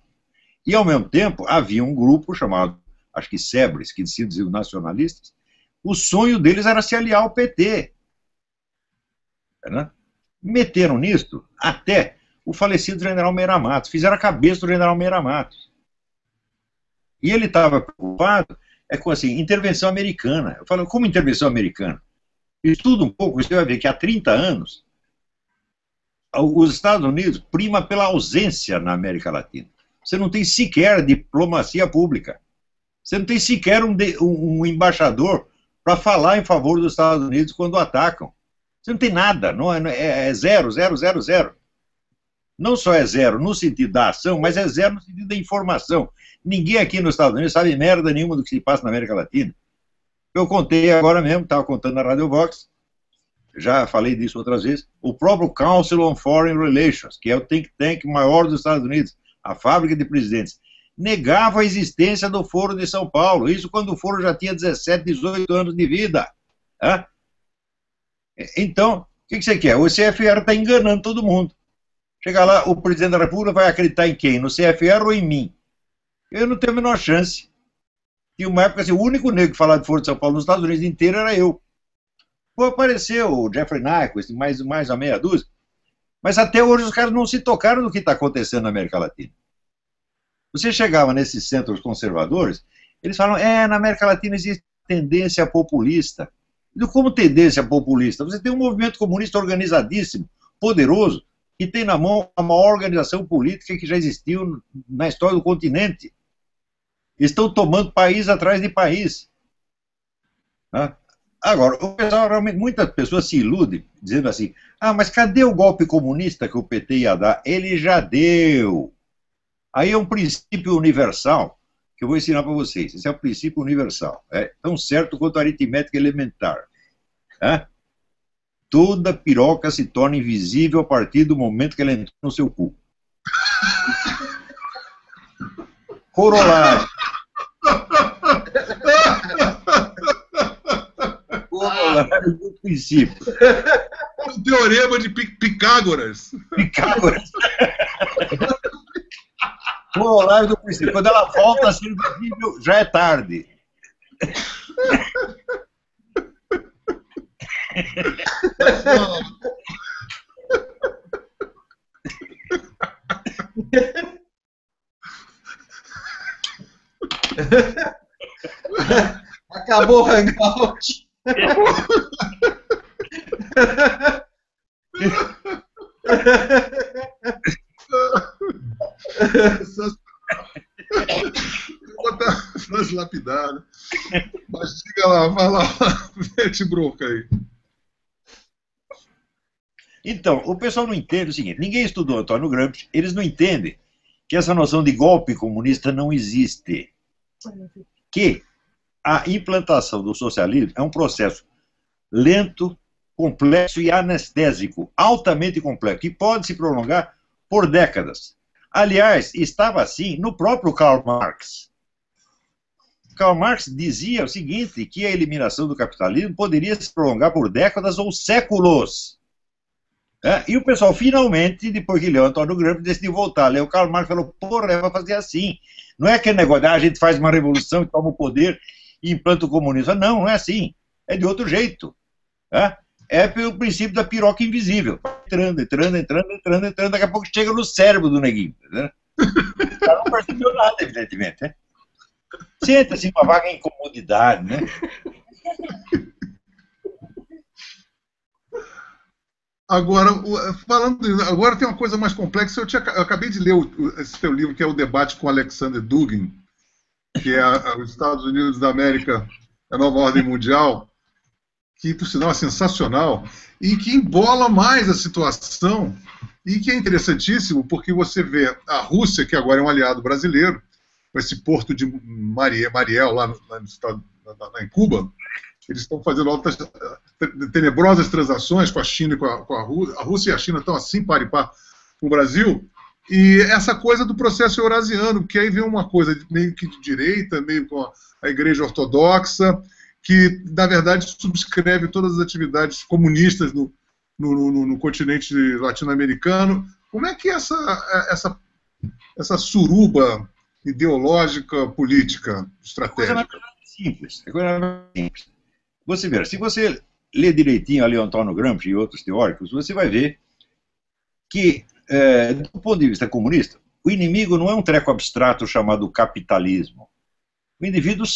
e ao mesmo tempo havia um grupo chamado, acho que Sebres, que se diziam nacionalistas, o sonho deles era se aliar ao PT. Né? Meteram nisso até o falecido general Meira Matos, fizeram a cabeça do general Meira Matos. E ele estava preocupado com assim, intervenção americana. Eu falo, como intervenção americana? Estuda um pouco, você vai ver que há 30 anos os Estados Unidos prima pela ausência na América Latina. Você não tem sequer diplomacia pública. Você não tem sequer um embaixador para falar em favor dos Estados Unidos quando atacam. Você não tem nada, é zero, zero, zero, zero. Não só é zero no sentido da ação, mas é zero no sentido da informação. Ninguém aqui nos Estados Unidos sabe merda nenhuma do que se passa na América Latina. Eu contei agora mesmo, estava contando na Radio Vox, já falei disso outras vezes, o próprio Council on Foreign Relations, que é o think tank maior dos Estados Unidos, a fábrica de presidentes, negava a existência do Foro de São Paulo, isso quando o Foro já tinha 17, 18 anos de vida. Né? Então, o que você quer? O CFR está enganando todo mundo. Chega lá, o presidente da República vai acreditar em quem? No CFR ou em mim? Eu não tenho a menor chance. Tinha uma época assim, o único negro que falava de Foro de São Paulo nos Estados Unidos inteiro era eu. Pô, apareceu o Jeffrey Nyquist, mais a meia dúzia. Mas até hoje os caras não se tocaram do que está acontecendo na América Latina. Você chegava nesses centros conservadores, eles falam, na América Latina existe tendência populista. E como tendência populista? Você tem um movimento comunista organizadíssimo, poderoso, que tem na mão a maior organização política que já existiu na história do continente. Estão tomando país atrás de país. Tá? Agora, o pessoal, realmente, muitas pessoas se iludem, dizendo assim, mas cadê o golpe comunista que o PT ia dar? Ele já deu. Aí é um princípio universal, que eu vou ensinar para vocês. Esse é o princípio universal. É tão certo quanto a aritmética elementar. Tá? Toda piroca se torna invisível a partir do momento que ela entrou no seu cu. Corolário. Corolário do princípio. O teorema de Pitágoras. Pitágoras. Corolário do princípio. Quando ela volta a ser visível, já é tarde. Acabou o hangout. Vou botar a frase lapidada. Mas diga lá, vai lá, mete bronca aí. Então, o pessoal não entende o seguinte, ninguém estudou Antônio Gramsci, eles não entendem que essa noção de golpe comunista não existe. Que a implantação do socialismo é um processo lento, complexo e anestésico, altamente complexo, que pode se prolongar por décadas. Aliás, estava assim no próprio Karl Marx. Karl Marx dizia o seguinte, que a eliminação do capitalismo poderia se prolongar por décadas ou séculos. E o pessoal, finalmente, depois que leu Antônio Gramsci, decidiu voltar. Leu o Karl Marx e falou, porra, vai fazer assim. Não é aquele negócio, a gente faz uma revolução e toma o poder e implanta o comunismo. Não, não é assim. É de outro jeito. É pelo princípio da piroca invisível. Entrando, daqui a pouco chega no cérebro do neguinho. Né? O cara não percebeu nada, evidentemente. Né? Senta-se uma vaga incomodidade, né? Agora, agora tem uma coisa mais complexa. Eu acabei de ler esse teu livro, que é o Debate com Alexander Dugin, que é os Estados Unidos da América, a nova ordem mundial, que, por sinal, é sensacional, e que embola mais a situação, e que é interessantíssimo, porque você vê a Rússia, que agora é um aliado brasileiro, com esse porto de Mariel, lá no estado, em Cuba, eles estão fazendo tenebrosas transações com a China e com a Rússia. A Rússia e a China estão assim, par e par, com o Brasil. E essa coisa do processo eurasiano, que aí vem uma coisa meio que de direita, meio com a Igreja Ortodoxa, que, na verdade, subscreve todas as atividades comunistas no continente latino-americano. Como é que essa suruba ideológica, política, estratégica? É coisa mais simples. Você vê, se você ler direitinho ali o Antônio Gramsci e outros teóricos, você vai ver que, do ponto de vista comunista, o inimigo não é um treco abstrato chamado capitalismo.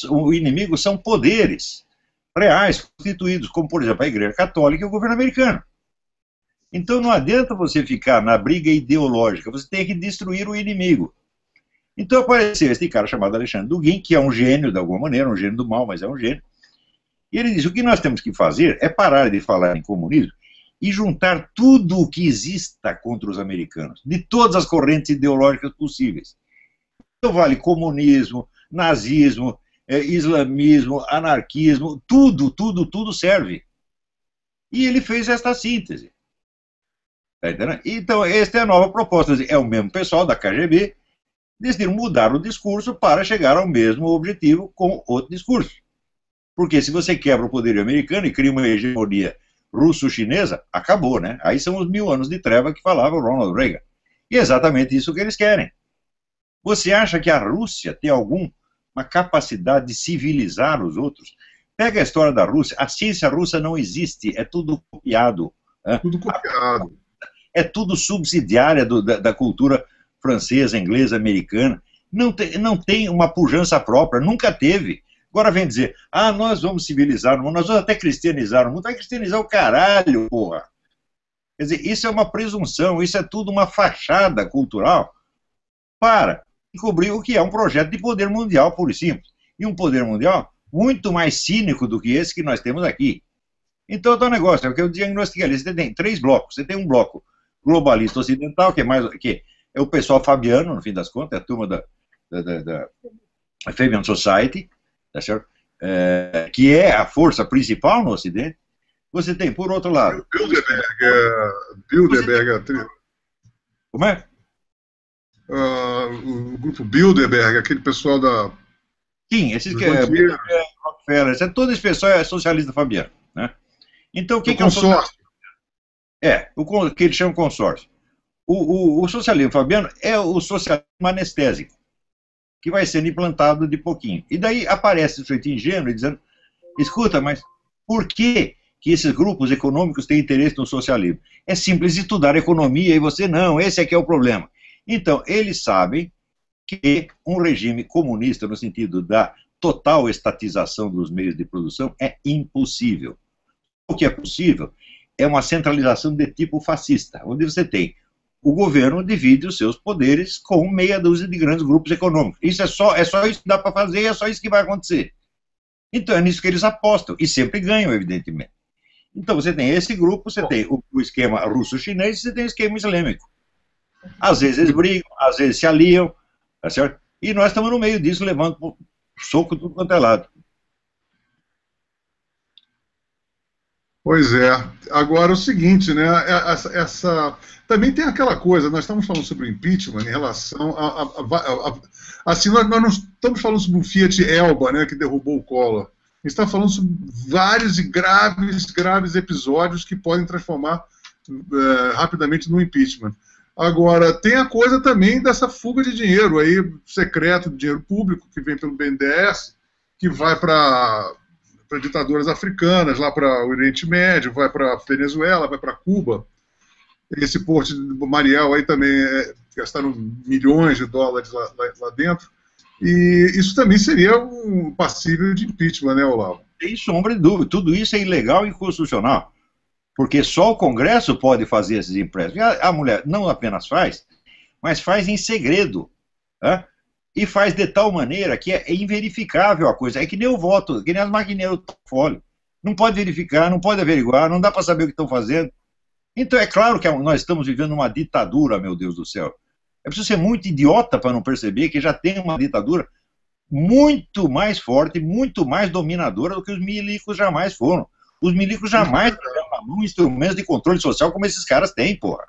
O inimigo são poderes reais, constituídos, como, por exemplo, a Igreja Católica e o governo americano. Então não adianta você ficar na briga ideológica, você tem que destruir o inimigo. Então apareceu esse cara chamado Alexandre Dugin, que é um gênio, de alguma maneira, um gênio do mal, mas é um gênio. E ele diz, o que nós temos que fazer é parar de falar em comunismo e juntar tudo o que exista contra os americanos, de todas as correntes ideológicas possíveis. Então vale comunismo, nazismo, islamismo, anarquismo, tudo serve. E ele fez esta síntese. Tá entendendo? Então, esta é a nova proposta. É o mesmo pessoal da KGB decidiram mudar o discurso para chegar ao mesmo objetivo com outro discurso. Porque se você quebra o poder americano e cria uma hegemonia russo-chinesa, acabou, né? Aí são os 1000 anos de treva que falava o Ronald Reagan. E é exatamente isso que eles querem. Você acha que a Rússia tem alguma capacidade de civilizar os outros? Pega a história da Rússia, a ciência russa não existe, é tudo copiado. Tudo copiado. É tudo subsidiária da cultura francesa, inglesa, americana. Não tem uma pujança própria, nunca teve. Agora vem dizer, nós vamos civilizar o mundo, nós vamos até cristianizar o mundo. Vai cristianizar o caralho, porra. Quer dizer, isso é uma presunção, isso é tudo uma fachada cultural para encobrir o que é um projeto de poder mundial, puro e simples. E um poder mundial muito mais cínico do que esse que nós temos aqui. Então, o negócio é o que eu diagnostiquei ali. Você tem 3 blocos. Você tem um bloco globalista ocidental, que é o pessoal fabiano, no fim das contas, é a turma da Fabian Society, tá certo? Que é a força principal no Ocidente. Você tem, por outro lado... Bilderberg. Como é? O grupo Bilderberg, aquele pessoal da... Sim, esses que é Rockefeller, todo esse pessoal é socialista fabiano, né? Então, o que é o consórcio? O que eles chamam de consórcio. O socialismo fabiano é o socialismo anestésico, que vai sendo implantado de pouquinho. E daí aparece o sujeito ingênuo dizendo, escuta, mas por que esses grupos econômicos têm interesse no socialismo? É simples estudar economia e você não, esse aqui é o problema. Então, eles sabem que um regime comunista, no sentido da total estatização dos meios de produção, é impossível. O que é possível é uma centralização de tipo fascista, onde você tem o governo divide os seus poderes com meia dúzia de grandes grupos econômicos. Isso é só isso que dá para fazer e é só isso que vai acontecer. Então é nisso que eles apostam, e sempre ganham, evidentemente. Então você tem esse grupo, você tem o esquema russo-chinês e você tem o esquema islâmico. Às vezes eles brigam, às vezes se aliam, tá certo? E nós estamos no meio disso, levando soco de tudo quanto é lado. Pois é. Agora o seguinte, né? Também tem aquela coisa, nós estamos falando sobre o impeachment em relação assim, nós não estamos falando sobre o Fiat Elba, né, que derrubou o Collor. A gente está falando sobre vários e graves episódios que podem transformar rapidamente no impeachment. Agora, tem a coisa também dessa fuga de dinheiro aí, secreto, de dinheiro público, que vem pelo BNDES, que vai para ditaduras africanas, lá para o Oriente Médio, vai para a Venezuela, vai para Cuba. Esse porto de Mariel aí também gastaram milhões de dólares lá dentro. E isso também seria um passível de impeachment, né, Olavo? Sem sombra de dúvida. Tudo isso é ilegal e inconstitucional. Porque só o Congresso pode fazer esses empréstimos. A mulher não apenas faz, mas faz em segredo. Né? E faz de tal maneira que é inverificável a coisa. É que nem o voto, que nem as maquineiras do folha. Não pode verificar, não pode averiguar, não dá para saber o que estão fazendo. Então é claro que nós estamos vivendo uma ditadura, meu Deus do céu. É preciso ser muito idiota para não perceber que já tem uma ditadura muito mais forte, muito mais dominadora do que os milicos jamais foram. Os milicos jamais tiveram na mão instrumentos de controle social como esses caras têm, porra.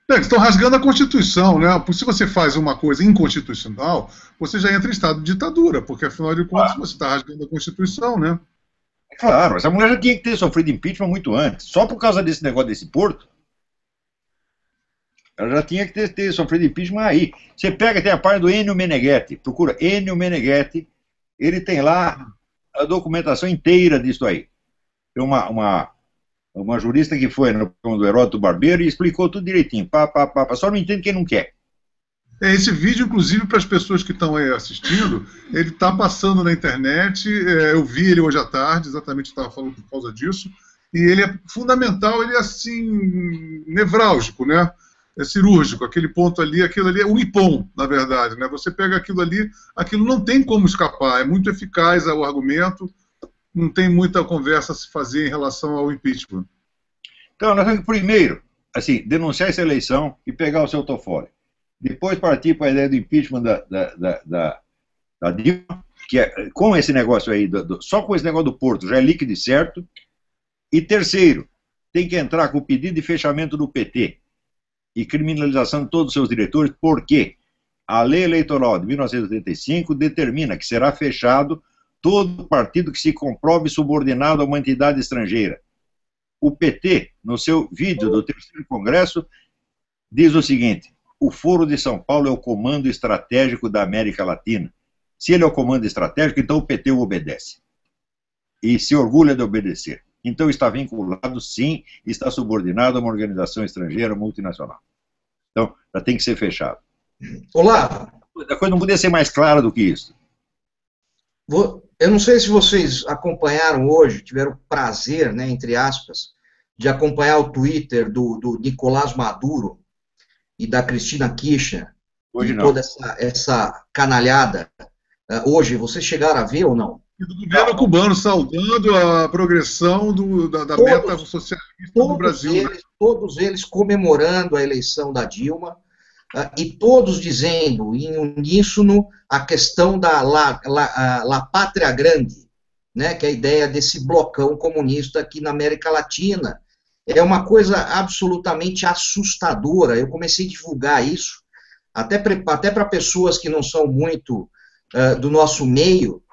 Estão rasgando a Constituição, né? Porque se você faz uma coisa inconstitucional, você já entra em estado de ditadura, porque afinal de contas você está rasgando a Constituição, né? Claro, essa mulher já tinha que ter sofrido impeachment muito antes. Só por causa desse negócio desse porto, ela já tinha que ter sofrido impeachment aí. Você pega, tem a parte do Ennio Meneghetti, procura Ennio Meneghetti, ele tem lá a documentação inteira disso aí. Tem uma jurista que foi no programa do Heródoto Barbeiro e explicou tudo direitinho. Só não entende quem não quer. Esse vídeo, inclusive, para as pessoas que estão aí assistindo, ele está passando na internet, eu vi ele hoje à tarde, exatamente estava falando por causa disso, e ele é fundamental, ele é assim, nevrálgico, né? É cirúrgico, aquele ponto ali, aquilo ali é um ipom, na verdade, né? Você pega aquilo ali, aquilo não tem como escapar, é muito eficaz o argumento, não tem muita conversa a se fazer em relação ao impeachment. Então, nós temos que primeiro, assim, denunciar essa eleição e pegar o seu Toffoli. Depois partir para a ideia do impeachment da Dilma, que é, com esse negócio aí, só com esse negócio do Porto, já é líquido e certo. E terceiro, tem que entrar com o pedido de fechamento do PT e criminalização de todos os seus diretores, porque a lei eleitoral de 1985 determina que será fechado todo partido que se comprove subordinado a uma entidade estrangeira. O PT, no seu vídeo do terceiro congresso, diz o seguinte: o Foro de São Paulo é o comando estratégico da América Latina. Se ele é o comando estratégico, então o PT o obedece. E se orgulha de obedecer. Então está vinculado, sim, está subordinado a uma organização estrangeira multinacional. Então, já tem que ser fechado. Olá. A coisa não podia ser mais clara do que isso. Eu não sei se vocês acompanharam hoje, tiveram o prazer, né, entre aspas, de acompanhar o Twitter do Nicolás Maduro e da Cristina Kirchner. Hoje e não. Toda essa canalhada. Hoje, vocês chegaram a ver ou não? E do governo cubano saudando a progressão da meta socialista do Brasil. Todos eles comemorando a eleição da Dilma, e todos dizendo, em uníssono, a questão da La Pátria Grande, né, que é a ideia desse blocão comunista aqui na América Latina. É uma coisa absolutamente assustadora. Eu comecei a divulgar isso, até para pessoas que não são muito do nosso meio,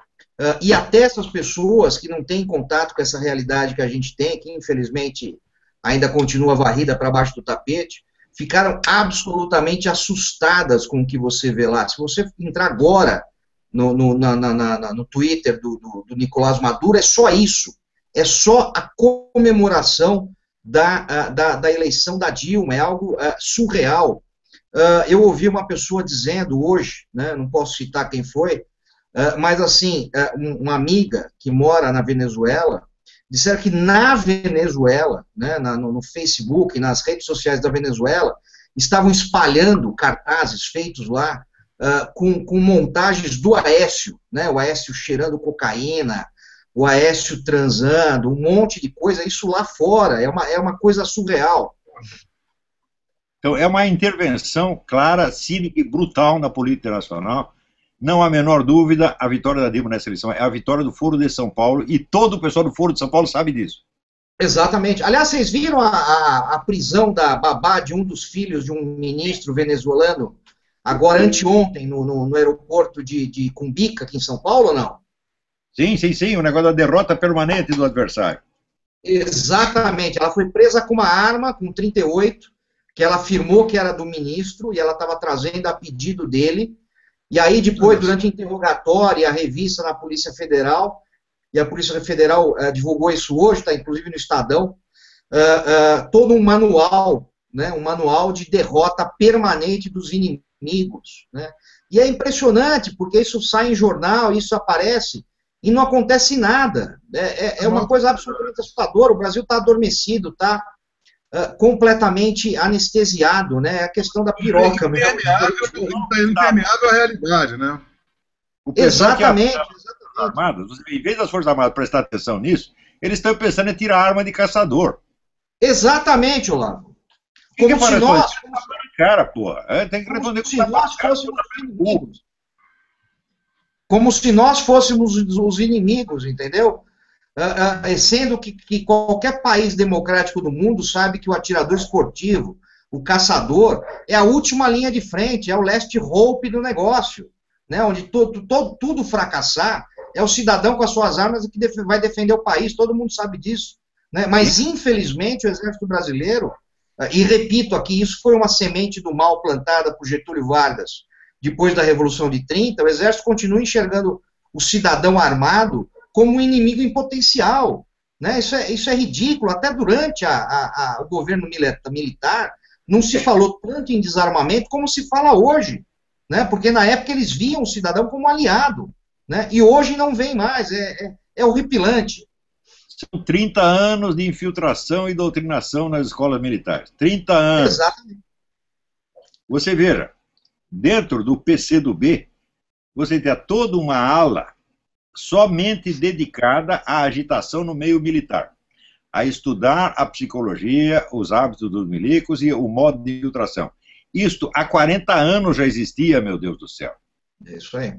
e até essas pessoas que não têm contato com essa realidade que a gente tem, que infelizmente ainda continua varrida para baixo do tapete, ficaram absolutamente assustadas com o que você vê lá. Se você entrar agora no Twitter do Nicolás Maduro, é só isso. É só a comemoração da eleição da Dilma. É algo surreal. Eu ouvi uma pessoa dizendo hoje, né, não posso citar quem foi, mas assim, uma amiga que mora na Venezuela, disseram que na Venezuela, né, no Facebook, nas redes sociais da Venezuela, estavam espalhando cartazes feitos lá com montagens do Aécio, né, o Aécio cheirando cocaína, o Aécio transando, um monte de coisa, isso lá fora, é uma coisa surreal. Então, é uma intervenção clara, cínica e brutal na política internacional. Não há a menor dúvida, a vitória da Dilma nessa eleição é a vitória do Foro de São Paulo, e todo o pessoal do Foro de São Paulo sabe disso. Exatamente. Aliás, vocês viram a prisão da babá de um dos filhos de um ministro venezuelano, agora anteontem, no aeroporto de Cumbica, aqui em São Paulo, ou não? Sim, o negócio da derrota permanente do adversário. Exatamente. Ela foi presa com uma arma, com 38, que ela afirmou que era do ministro, e ela estava trazendo a pedido dele. E aí, depois, durante o interrogatório, a revista na Polícia Federal, e a Polícia Federal divulgou isso hoje, está inclusive no Estadão, todo um manual, né, um manual de derrota permanente dos inimigos. Né? E é impressionante, porque isso sai em jornal, isso aparece, e não acontece nada. É uma coisa absolutamente assustadora. O Brasil está adormecido, está completamente anestesiado, né? É a questão da piroca. Impermeável à realidade, né? Exatamente. Em vez das Forças Armadas prestar atenção nisso, eles estão pensando em tirar a arma de caçador. Exatamente, Olavo. Como se nós... Cara, porra. Tem que responder como se nós fôssemos inimigos. Como se nós fôssemos os inimigos, entendeu? Sendo que qualquer país democrático do mundo sabe que o atirador esportivo, o caçador, é a última linha de frente, é o last hope do negócio, né? Onde tudo fracassar, é o cidadão com as suas armas que vai defender o país, todo mundo sabe disso. Né? Mas, infelizmente, o Exército Brasileiro, e repito aqui, isso foi uma semente do mal plantada por Getúlio Vargas depois da Revolução de 30, o Exército continua enxergando o cidadão armado como um inimigo em potencial. Né? Isso é ridículo. Até durante o governo militar, não se falou tanto em desarmamento como se fala hoje. Né? Porque na época eles viam o cidadão como aliado. Né? E hoje não vem mais. É horripilante. São 30 anos de infiltração e doutrinação nas escolas militares. 30 anos. Exatamente. Você veja, dentro do PCdoB, você tem toda uma ala somente dedicada à agitação no meio militar. a estudar a psicologia, os hábitos dos milicos e o modo de infiltração. Isto há 40 anos já existia, meu Deus do céu. É isso aí.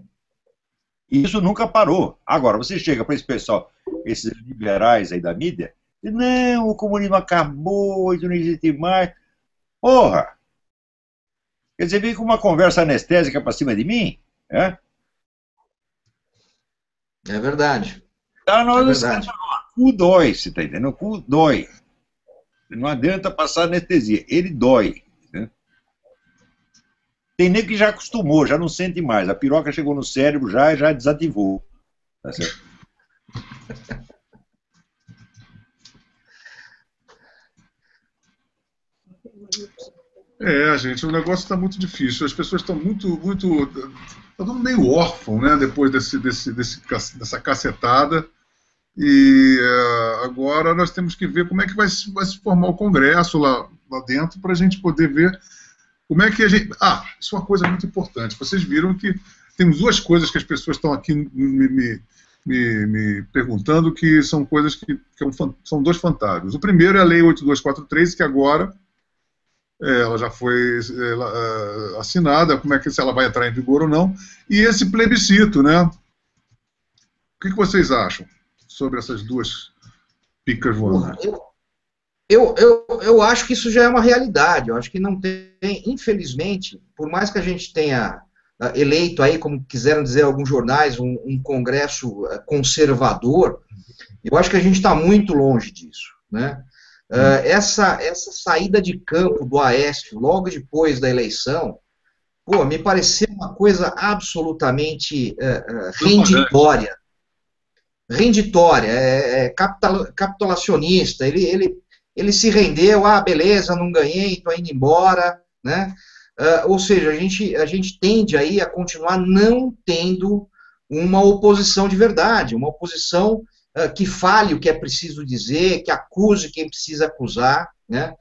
E isso nunca parou. Agora, você chega para esse pessoal, esses liberais aí da mídia, e não, o comunismo acabou, isso não existe mais. Porra! Quer dizer, vem com uma conversa anestésica para cima de mim? É? É verdade. Tá, nós É verdade. o cu dói, você tá entendendo? O cu dói. Não adianta passar anestesia, ele dói. Né? Tem nego que já acostumou, já não sente mais. A piroca chegou no cérebro já desativou. Tá certo? Gente, o negócio está muito difícil. As pessoas estão tá tudo meio órfão, né? Depois dessa cacetada. E agora nós temos que ver como é que vai se formar o Congresso lá dentro para a gente poder ver como é que a gente... isso é uma coisa muito importante. Vocês viram que tem duas coisas que as pessoas estão aqui me perguntando que são coisas que são dois fantasmas. O primeiro é a Lei 8243, que agora ela já foi assinada, como é que se ela vai entrar em vigor ou não, e esse plebiscito, né? O que vocês acham sobre essas duas picas voando? Eu acho que isso já é uma realidade. Eu acho que não tem, infelizmente, por mais que a gente tenha eleito aí, como quiseram dizer alguns jornais, um Congresso conservador, eu acho que a gente está muito longe disso, né? Essa saída de campo do Aécio logo depois da eleição, me pareceu uma coisa absolutamente renditória. Capitulacionista. Ele se rendeu, beleza, não ganhei, estou indo embora, né? Ou seja, a gente tende aí a continuar não tendo uma oposição de verdade, uma oposição que fale o que é preciso dizer, que acuse quem precisa acusar, né?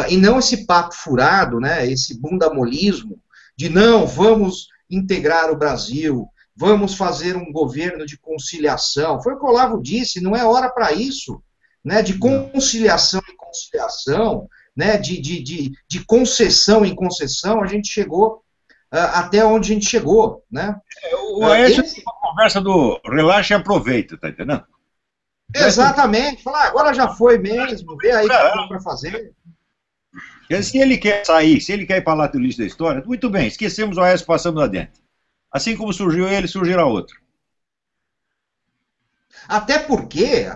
E não esse papo furado, né? Esse bundamolismo de não, vamos integrar o Brasil, vamos fazer um governo de conciliação. Foi o que o Olavo disse, não é hora para isso, né? De conciliação em conciliação, né? De concessão em concessão, a gente chegou até onde a gente chegou, né? O Aécio é uma conversa do relaxa e aproveita, tá entendendo? Exatamente, falar, agora já foi mesmo, vê aí o que dá para fazer. Se ele quer sair, se ele quer ir para lá do lixo da história, muito bem, esquecemos o Aécio, passamos adiante. Assim como surgiu ele, surgirá outro. Até porque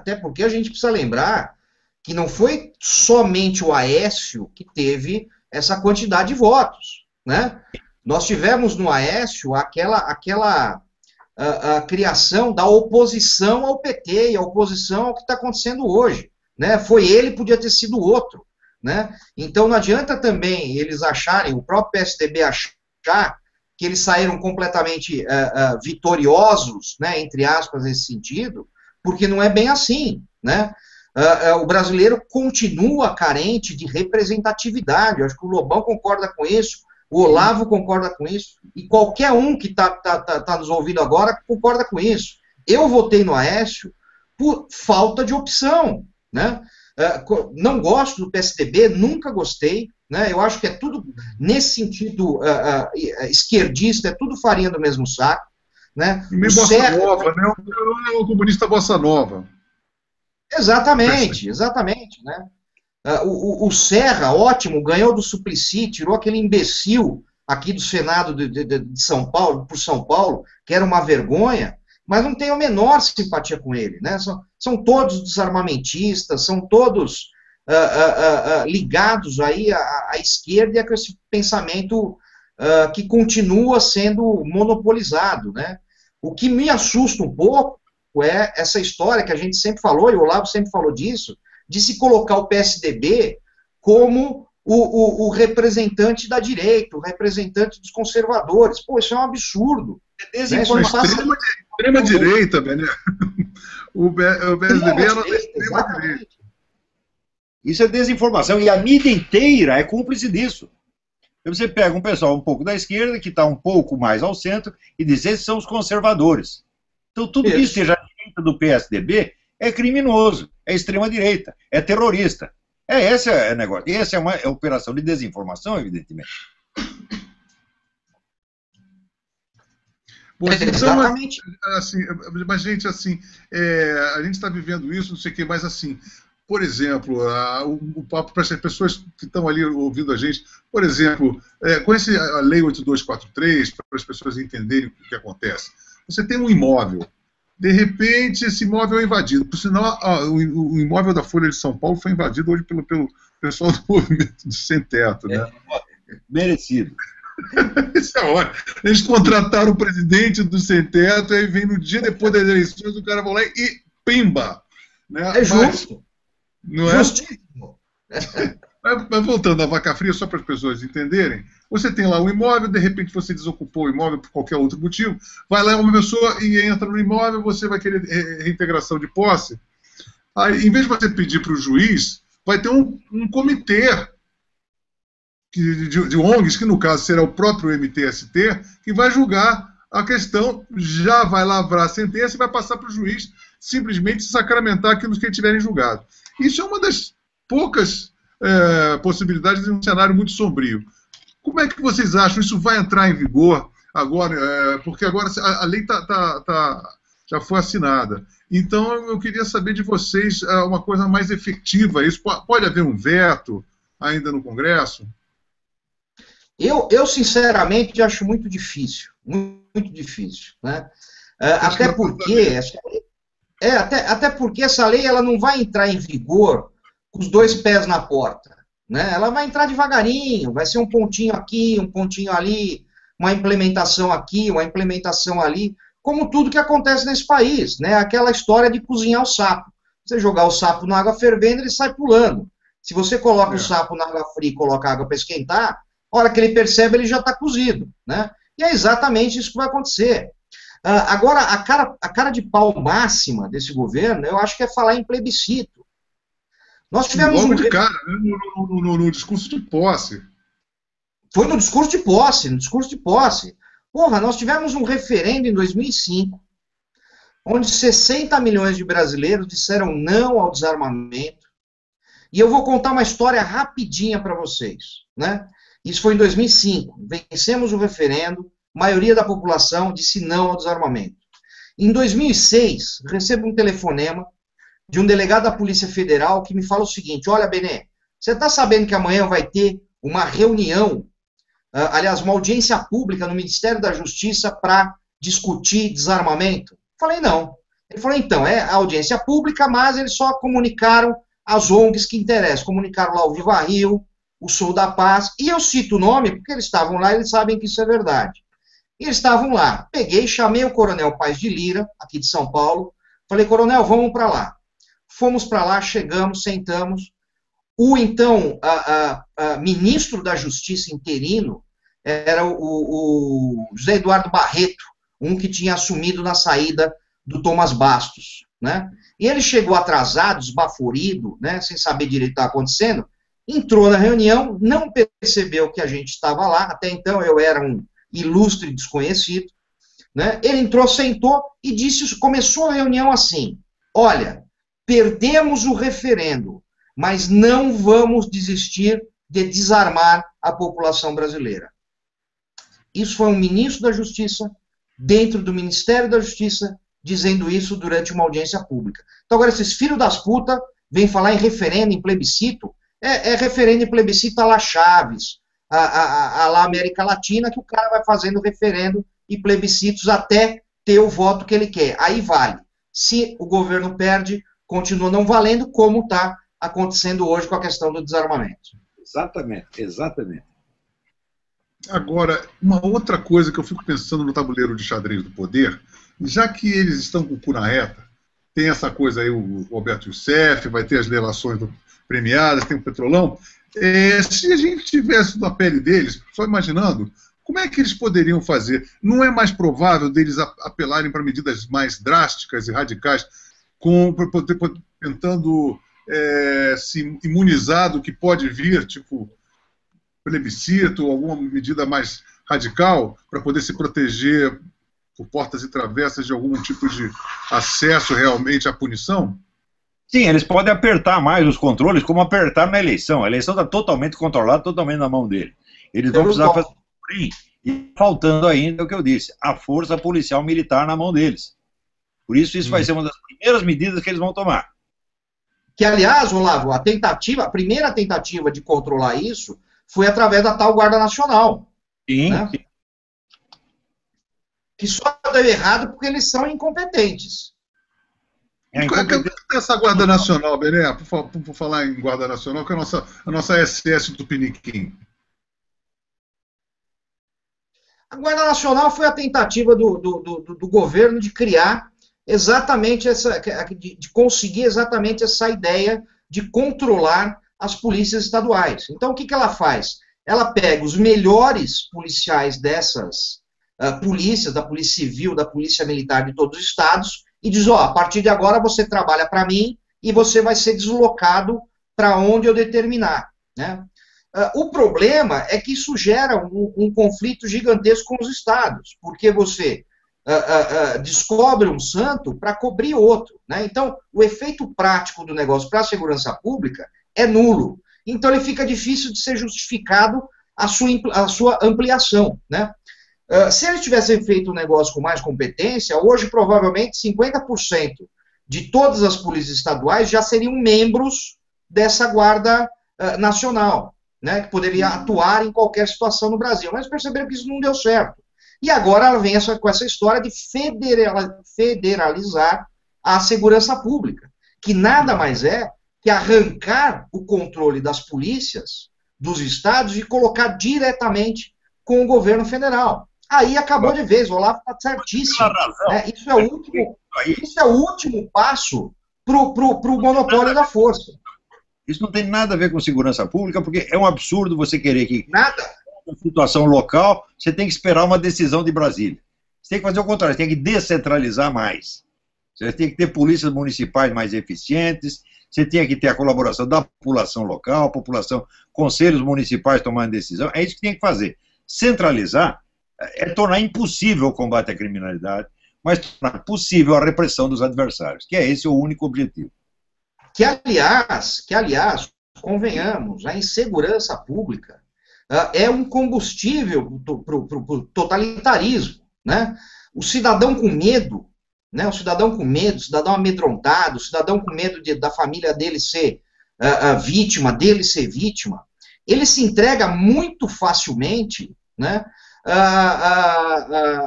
a gente precisa lembrar que não foi somente o Aécio que teve essa quantidade de votos, né? Nós tivemos no Aécio aquela criação da oposição ao PT e a oposição ao que está acontecendo hoje, né? Foi ele, podia ter sido outro, né? Então não adianta também eles acharem, o próprio PSDB achar que eles saíram completamente vitoriosos, né, entre aspas, nesse sentido, porque não é bem assim, né? O brasileiro continua carente de representatividade. Eu acho que o Lobão concorda com isso, o Olavo concorda com isso, e qualquer um que tá nos ouvindo agora concorda com isso. Eu votei no Aécio por falta de opção, né? Não gosto do PSDB, nunca gostei, né? Eu acho que é tudo, nesse sentido esquerdista, é tudo farinha do mesmo saco, né? Meio bossa nova, né? O comunista bossa nova. Exatamente, né? O Serra, ótimo, ganhou do Suplicy, tirou aquele imbecil aqui do Senado de São Paulo, por São Paulo, que era uma vergonha, mas não tenho a menor simpatia com ele, né? São todos desarmamentistas, são todos ligados aí à esquerda e a esse pensamento que continua sendo monopolizado, né? O que me assusta um pouco é essa história que a gente sempre falou, e o Olavo sempre falou disso, de se colocar o PSDB como o representante da direita, o representante dos conservadores. Pô, isso é um absurdo. Extrema direita, né? O PSDB é uma extrema direita. Isso é desinformação, e a mídia inteira é cúmplice disso. Você pega um pessoal um pouco da esquerda, que está um pouco mais ao centro, e diz, esses são os conservadores. Então tudo isso seja a direita do PSDB, é criminoso, é extrema-direita, é terrorista. Esse é o negócio. E essa é uma operação de desinformação, evidentemente. Pois, então, Exatamente. assim, mas, gente, assim, a gente está vivendo isso, não sei o quê, mas, assim, por exemplo, o papo para as pessoas que estão ali ouvindo a gente, por exemplo, com a Lei 8243, para as pessoas entenderem o que acontece. Você tem um imóvel, de repente esse imóvel é invadido, por sinal, o imóvel da Folha de São Paulo foi invadido hoje pelo pessoal do movimento do Sem Teto, né? Merecido. Isso é ótimo. Eles contrataram o presidente do Sem Teto, aí vem no dia depois das eleições, o cara vai lá e pimba! Né? É justo. Não é? Justíssimo. Mas voltando à vaca fria, só para as pessoas entenderem, você tem lá um imóvel, de repente você desocupou o imóvel por qualquer outro motivo, vai lá uma pessoa e entra no imóvel, você vai querer reintegração de posse. Aí, em vez de você pedir para o juiz, vai ter um comitê de ONGs, que no caso será o próprio MTST, que vai julgar a questão, já vai lavrar a sentença e vai passar para o juiz simplesmente sacramentar aquilo que tiverem julgado. Isso é uma das poucas possibilidades de um cenário muito sombrio. Como é que vocês acham? Isso vai entrar em vigor agora? Porque agora a lei já foi assinada. Então, eu queria saber de vocês uma coisa mais efetiva. Isso pode haver um veto ainda no Congresso? Eu sinceramente, acho muito difícil. Muito difícil. Né? Até porque essa lei ela não vai entrar em vigor com os dois pés na porta. Né? Ela vai entrar devagarinho, vai ser um pontinho aqui, um pontinho ali, uma implementação aqui, uma implementação ali, como tudo que acontece nesse país. Né? Aquela história de cozinhar o sapo. Você jogar o sapo na água fervendo, ele sai pulando. Se você coloca o sapo na água fria e coloca água para esquentar, a hora que ele percebe, ele já está cozido. Né? E é exatamente isso que vai acontecer. Agora, a cara de pau máxima desse governo, eu acho que é falar em plebiscito. Nós tivemos logo de cara, né? no discurso de posse. Foi no discurso de posse. Porra, nós tivemos um referendo em 2005, onde 60 milhões de brasileiros disseram não ao desarmamento. E eu vou contar uma história rapidinha para vocês. Né? Isso foi em 2005. Vencemos o referendo, a maioria da população disse não ao desarmamento. Em 2006, recebo um telefonema de um delegado da Polícia Federal que me fala o seguinte: olha, Bené, você está sabendo que amanhã vai ter uma reunião, aliás, uma audiência pública no Ministério da Justiça para discutir desarmamento? Falei, não. Ele falou, então, é a audiência pública, mas eles só comunicaram as ONGs que interessam. Comunicaram lá o Viva Rio, o Sou da Paz, e eu cito o nome porque eles estavam lá e eles sabem que isso é verdade. E eles estavam lá. Peguei, chamei o Coronel Paes de Lira, aqui de São Paulo, falei, Coronel, vamos para lá. Fomos para lá, chegamos, sentamos. O então ministro da Justiça interino era o José Eduardo Barreto, um que tinha assumido na saída do Thomas Bastos. Né? E ele chegou atrasado, esbaforido, né, sem saber direito o que estava acontecendo, entrou na reunião, não percebeu que a gente estava lá, até então eu era um ilustre desconhecido. Né? Ele entrou, sentou e disse, começou a reunião assim: olha, perdemos o referendo, mas não vamos desistir de desarmar a população brasileira. Isso foi um ministro da Justiça, dentro do Ministério da Justiça, dizendo isso durante uma audiência pública. Então agora esses filhos das putas vêm falar em referendo, em plebiscito, referendo e plebiscito a lá Chaves, a lá América Latina, que o cara vai fazendo referendo e plebiscitos até ter o voto que ele quer. Aí vale. Se o governo perde, continua não valendo, como está acontecendo hoje com a questão do desarmamento. Exatamente, exatamente. Agora, uma outra coisa que eu fico pensando no tabuleiro de xadrez do poder, já que eles estão com o cu na reta, tem essa coisa aí, o Roberto Youssef, vai ter as delações premiadas, tem o Petrolão, se a gente tivesse na pele deles, só imaginando, como é que eles poderiam fazer? Não é mais provável deles apelarem para medidas mais drásticas e radicais, tentando se imunizar do que pode vir, tipo plebiscito ou alguma medida mais radical, para poder se proteger por portas e travessas de algum tipo de acesso realmente à punição? Sim, eles podem apertar mais os controles, como apertar na eleição. A eleição está totalmente controlada, totalmente na mão deles. Eles vão precisar fazer e faltando ainda o que eu disse, a força policial militar na mão deles. Por isso vai ser uma das primeiras medidas que eles vão tomar. Que, aliás, Olavo, a primeira tentativa de controlar isso foi através da tal Guarda Nacional. Sim, né? sim. Que só deu errado porque eles são incompetentes. Qual é essa Guarda Nacional, Bené? Por falar em Guarda Nacional, que é a nossa SS do Piniquim. A Guarda Nacional foi a tentativa do governo de criar exatamente de conseguir exatamente essa ideia de controlar as polícias estaduais. Então, o que ela faz? Ela pega os melhores policiais dessas polícias, da Polícia Civil, da Polícia Militar de todos os estados, e diz, ó, a partir de agora você trabalha para mim e você vai ser deslocado para onde eu determinar, né? O problema é que isso gera um conflito gigantesco com os estados, porque você descobre um santo para cobrir outro, né? Então, o efeito prático do negócio para a segurança pública é nulo. Então, ele fica difícil de ser justificado a sua ampliação, né? Se eles tivessem feito um negócio com mais competência, hoje, provavelmente, 50% de todas as polícias estaduais já seriam membros dessa Guarda Nacional, né, que poderia atuar em qualquer situação no Brasil. Mas perceberam que isso não deu certo. E agora ela vem com essa história de federalizar a segurança pública, que nada mais é que arrancar o controle das polícias dos estados e colocar diretamente com o governo federal. Aí acabou de vez, o Olavo está certíssimo. Né? Isso é o último passo para o monopólio da força. Isso não tem nada a ver com segurança pública, porque é um absurdo você querer que, nada. Na situação local, você tem que esperar uma decisão de Brasília. Você tem que fazer o contrário, você tem que descentralizar mais. Você tem que ter polícias municipais mais eficientes, você tem que ter a colaboração da população local, conselhos municipais tomando decisão, é isso que tem que fazer. Centralizar é tornar impossível o combate à criminalidade, mas tornar possível a repressão dos adversários, que é esse o único objetivo. Que aliás, convenhamos, a insegurança pública é um combustível para o totalitarismo, né? O cidadão com medo, né? O cidadão amedrontado, o cidadão com medo da família dele ser vítima, ele se entrega muito facilmente, né,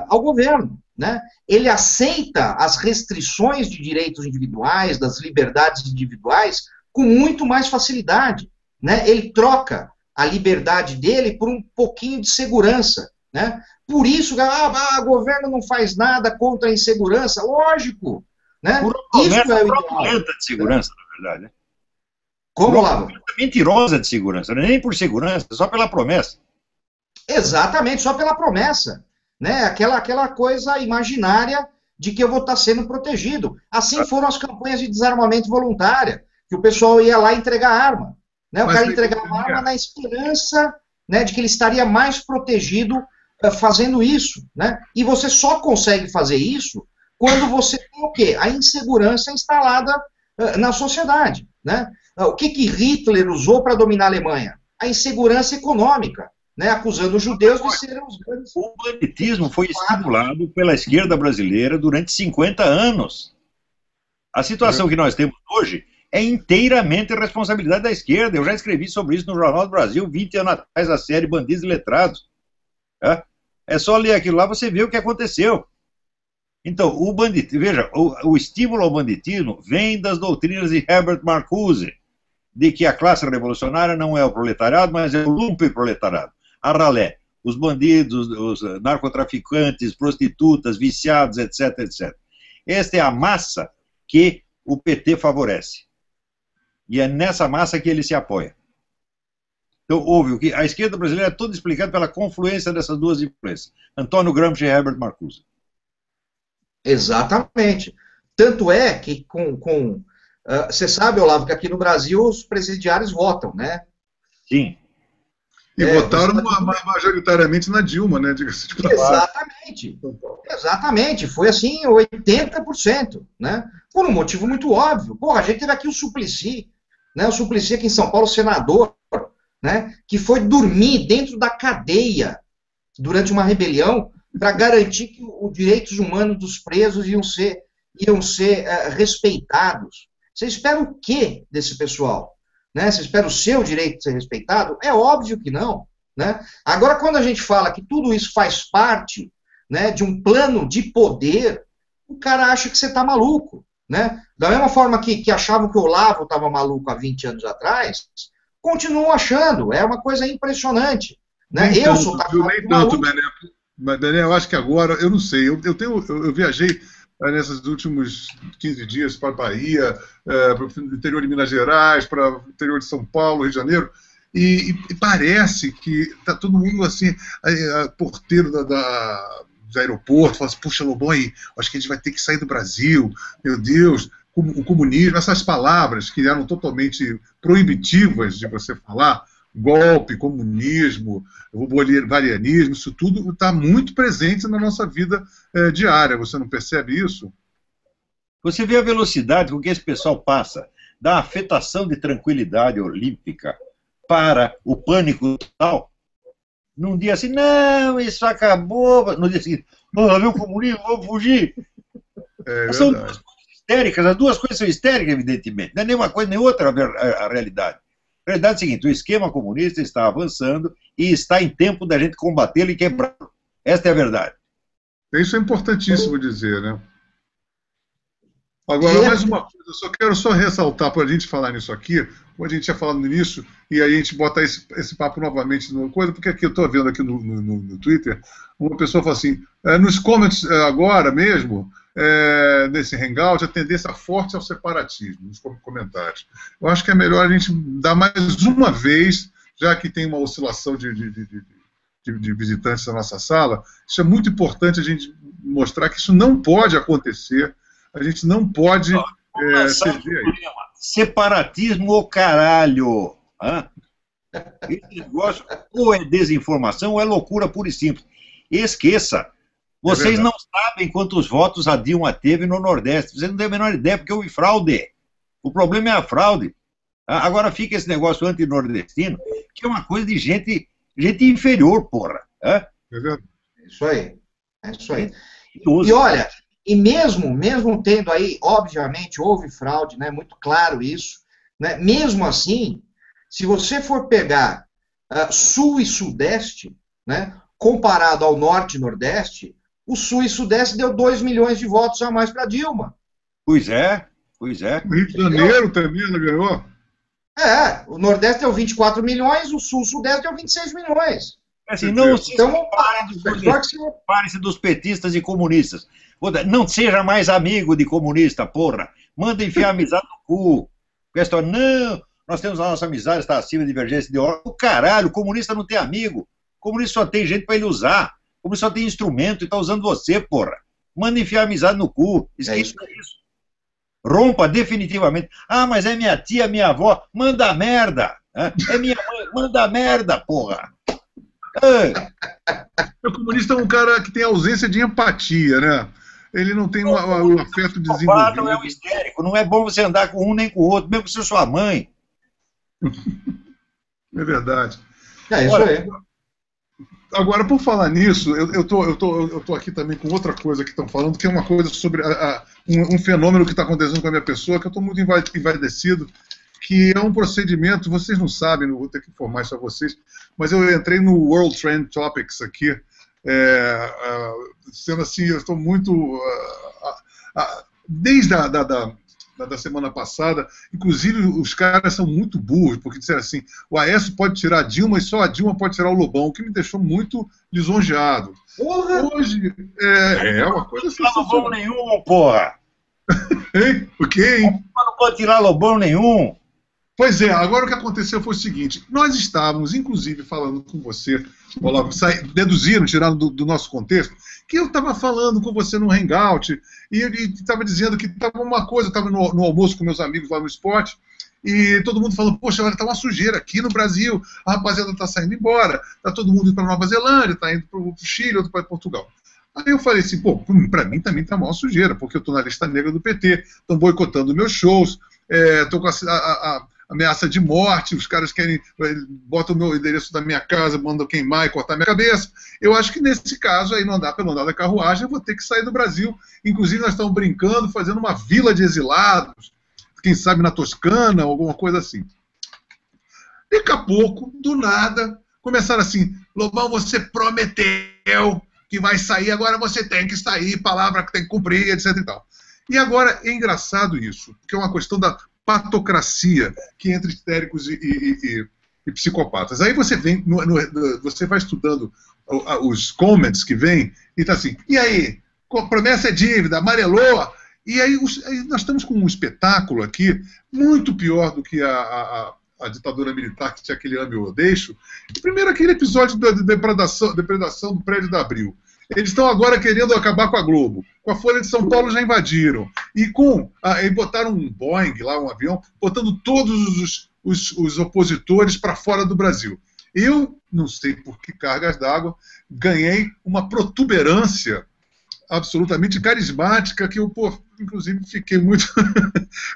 ao governo, né? Ele aceita as restrições de direitos individuais, das liberdades individuais, com muito mais facilidade, né? Ele troca a liberdade dele por um pouquinho de segurança, né? Por isso, o governo não faz nada contra a insegurança, lógico, né? Isso é o ideal. De segurança, na verdade, né? Como, Lavo? Mentirosa de segurança, não é nem por segurança, só pela promessa. Exatamente, só pela promessa, né? Aquela coisa imaginária de que eu vou estar sendo protegido. Assim foram as campanhas de desarmamento voluntária, que o pessoal ia lá entregar arma, né? O cara entregava arma na esperança, né, de que ele estaria mais protegido fazendo isso, né? E você só consegue fazer isso quando você tem o quê? A insegurança instalada na sociedade, né? O que Hitler usou para dominar a Alemanha? A insegurança econômica, né, acusando os judeus de serem os grandes... O banditismo foi estimulado pela esquerda brasileira durante 50 anos. A situação que nós temos hoje é inteiramente responsabilidade da esquerda. Eu já escrevi sobre isso no Jornal do Brasil 20 anos atrás, a série Bandidos e Letrados. É só ler aquilo lá, você vê o que aconteceu. Então, veja, o estímulo ao banditismo vem das doutrinas de Herbert Marcuse, de que a classe revolucionária não é o proletariado, mas é o lumpenproletariado. A ralé, os bandidos, os narcotraficantes, prostitutas, viciados, etc, etc. Esta é a massa que o PT favorece. E é nessa massa que ele se apoia. Então, a esquerda brasileira é toda explicada pela confluência dessas duas influências. Antônio Gramsci e Herbert Marcuse. Exatamente. Tanto é que você sabe, Olavo, que aqui no Brasil os presidiários votam, né? Sim. E votaram majoritariamente na Dilma, né? Exatamente. Exatamente. Foi assim, 80%, né? Por um motivo muito óbvio. Porra, a gente teve aqui o Suplicy, né? O Suplicy aqui em São Paulo, senador, né? Que foi dormir dentro da cadeia durante uma rebelião para garantir que os direitos humanos dos presos iam ser respeitados. Você espera o quê desse pessoal? Né? Você espera o seu direito de ser respeitado? É óbvio que não. Né? Agora, quando a gente fala que tudo isso faz parte, né, de um plano de poder, o cara acha que você está maluco. Né? Da mesma forma que achavam que o Olavo estava maluco há 20 anos atrás, continuam achando. É uma coisa impressionante. Né? Nem tanto, Bené, eu acho que agora, eu não sei, eu viajei nesses últimos 15 dias para a Bahia, para o interior de Minas Gerais, para o interior de São Paulo, Rio de Janeiro, e parece que está todo mundo assim, porteiro do aeroporto, fala assim, puxa, Lobão, acho que a gente vai ter que sair do Brasil, meu Deus, o comunismo, essas palavras que eram totalmente proibitivas de você falar, golpe, comunismo, bolivarianismo, isso tudo está muito presente na nossa vida diária. Você não percebe isso? Você vê a velocidade com que esse pessoal passa da afetação de tranquilidade olímpica para o pânico total. Num dia assim, não, isso acabou. No dia seguinte, viu o comunismo, vamos fugir. São duas coisas histéricas, as duas coisas são histéricas, evidentemente. Não é nem uma coisa nem outra a realidade. A realidade é a seguinte, o esquema comunista está avançando e está em tempo da gente combatê-lo e quebrá-lo. Esta é a verdade. Isso é importantíssimo dizer, né? Agora, mais uma coisa, eu quero ressaltar para a gente falar nisso aqui, como a gente tinha falado no início, e aí a gente botar esse papo novamente numa coisa, porque aqui eu estou vendo aqui no Twitter, uma pessoa fala assim, nos comments agora mesmo, nesse hangout, a tendência forte ao separatismo, nos comentários. Eu acho que é melhor a gente dar mais uma vez, já que tem uma oscilação de visitantes na nossa sala, isso é muito importante a gente mostrar que isso não pode acontecer, a gente não pode ceder aí. Separatismo ou caralho. Esse negócio ou é desinformação ou é loucura pura e simples. Esqueça. Vocês não sabem quantos votos a Dilma teve no Nordeste. Vocês não têm a menor ideia, porque houve fraude. O problema é a fraude. Agora fica esse negócio anti-nordestino, que é uma coisa de gente inferior, porra. É isso aí. É isso aí. E olha, e mesmo tendo aí, obviamente, houve fraude, né, muito claro isso, né, mesmo assim, se você for pegar Sul e Sudeste, né, comparado ao Norte e Nordeste, o Sul e Sudeste deu 2 milhões de votos a mais para Dilma. Pois é. O Rio de Janeiro também ela ganhou. O Nordeste deu 24 milhões, o Sul e Sudeste deu 26 milhões. Assim, não se separe-se dos petistas e comunistas. Não seja mais amigo de comunista, porra. Manda enfiar amizade no cu. Não, nós temos a nossa amizade, está acima de divergência de ordem. O caralho, o comunista não tem amigo. O comunista só tem gente para ele usar. O comunista só tem instrumento e está usando você, porra. Manda enfiar amizade no cu. Esqueça isso. Rompa definitivamente. Mas é minha tia, minha avó. Manda merda. É minha mãe. Manda merda, porra. O comunista é um cara que tem ausência de empatia, né? Ele não tem o afeto desenvolvido. Não é um histérico. Não é bom você andar com um nem com o outro, mesmo que seja sua mãe. É verdade. É isso aí. Agora, por falar nisso, eu tô aqui também com outra coisa que estão falando, que é uma coisa sobre um fenômeno que está acontecendo com a minha pessoa, que eu estou muito envaidecido, que é um procedimento, vocês não sabem, não vou ter que informar isso a vocês, mas eu entrei no World Trend Topics aqui, sendo assim, eu estou muito... desde da semana passada, inclusive os caras são muito burros, porque disseram assim, o Aécio pode tirar a Dilma e só a Dilma pode tirar o Lobão, o que me deixou muito lisonjeado. Hoje é uma coisa assim. Não pode tirar Lobão nenhum, porra! Hein? O quê, hein? Não pode tirar Lobão nenhum. Pois é, agora o que aconteceu foi o seguinte, nós estávamos, inclusive, falando com você, Olavo, deduziram, tiraram do nosso contexto, que eu estava falando com você no Hangout, e ele estava dizendo que estava uma coisa, eu estava no almoço com meus amigos lá no esporte, e todo mundo falando, poxa, olha, está uma sujeira aqui no Brasil, a rapaziada está saindo embora, está todo mundo indo para Nova Zelândia, está indo para o Chile, outro para Portugal. Aí eu falei assim, pô, pra mim também tá maior sujeira, porque eu tô na lista negra do PT, estão boicotando meus shows, tô com a ameaça de morte, os caras querem, botam o meu endereço da minha casa, mandam queimar e cortar minha cabeça. Eu acho que nesse caso aí não dá pelo andar da carruagem, eu vou ter que sair do Brasil. Inclusive nós estamos brincando, fazendo uma vila de exilados, quem sabe na Toscana, alguma coisa assim. Daqui a pouco, do nada, começaram assim, Lobão, você prometeu que vai sair, agora você tem que sair, palavra que tem que cumprir, etc e tal. E agora é engraçado isso, porque é uma questão da patocracia que é entre histéricos e psicopatas. Aí você vem, você vai estudando os comments que vem e tá assim, e aí, promessa é dívida, amarelou, e aí nós estamos com um espetáculo aqui muito pior do que a ditadura militar, que tinha aquele ame ou deixo. Primeiro aquele episódio da depredação do prédio da Abril. Eles estão agora querendo acabar com a Globo. Com a Folha de São Paulo já invadiram. E botaram um Boeing lá, um avião, botando todos os opositores para fora do Brasil. Eu, não sei por que cargas d'água, ganhei uma protuberância absolutamente carismática que eu, inclusive, fiquei muito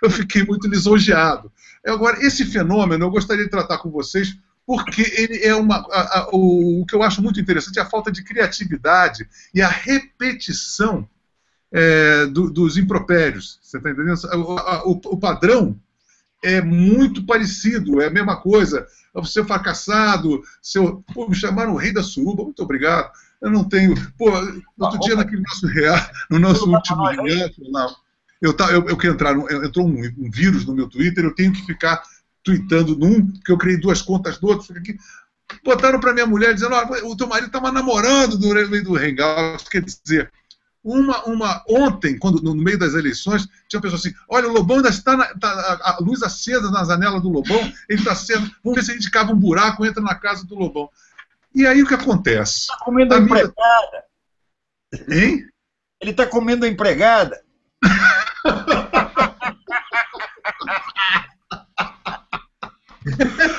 eu fiquei muito lisonjeado. Agora, esse fenômeno eu gostaria de tratar com vocês porque ele é o que eu acho muito interessante é a falta de criatividade e a repetição dos impropérios. Você está entendendo? O padrão é muito parecido, é a mesma coisa. Seu fracassado, me chamaram o rei da suruba, muito obrigado. Eu não tenho. Outro dia naquele no nosso último reato, eu quero entrar, entrou um vírus no meu Twitter, eu tenho que ficar tweetando num, porque eu criei 2 contas do outro, aqui. Botaram para minha mulher dizendo, o teu marido estava namorando no meio do Hangout, quer dizer, ontem, no meio das eleições, tinha uma pessoa assim, olha, o Lobão ainda está a luz acesa na janela do Lobão, ele está acesa, vamos ver se a gente cava um buraco e entra na casa do Lobão. E aí o que acontece? Está comendo a empregada. Hein? Ele está comendo a empregada.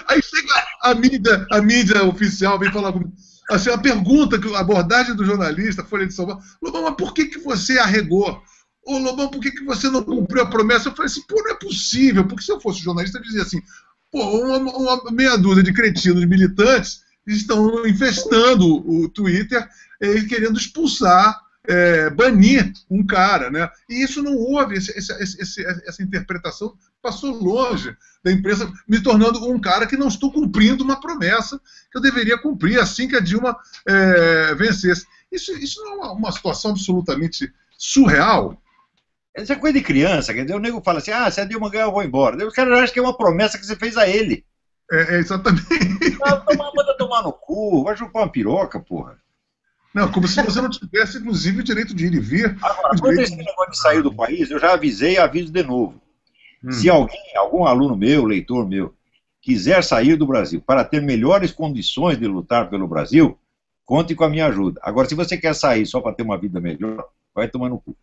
Aí chega a mídia oficial, vem falar comigo. Assim, a pergunta, a abordagem do jornalista, Folha de São Paulo, Lobão, mas por que você arregou? Ô, Lobão, por que você não cumpriu a promessa? Eu falei assim, não é possível, porque se eu fosse jornalista, eu dizia assim, uma meia dúzia de cretinos militantes estão infestando o Twitter querendo expulsar, banir um cara, né? E isso não houve, essa interpretação passou longe da imprensa, me tornando um cara que não estou cumprindo uma promessa que eu deveria cumprir assim que a Dilma vencesse. Isso não é uma situação absolutamente surreal? Isso é coisa de criança, quer dizer, o nego fala assim, se a Dilma ganhar eu vou embora. Daí os caras acham que é uma promessa que você fez a ele. Exatamente. Manda tomar no cu, vai chupar uma piroca, porra. Não, como se você não tivesse, inclusive, o direito de ir e vir. Agora, quando esse negócio de sair do país, eu já avisei e aviso de novo. Se algum aluno meu, leitor meu, quiser sair do Brasil para ter melhores condições de lutar pelo Brasil, conte com a minha ajuda. Agora, se você quer sair só para ter uma vida melhor, vai tomar no cu.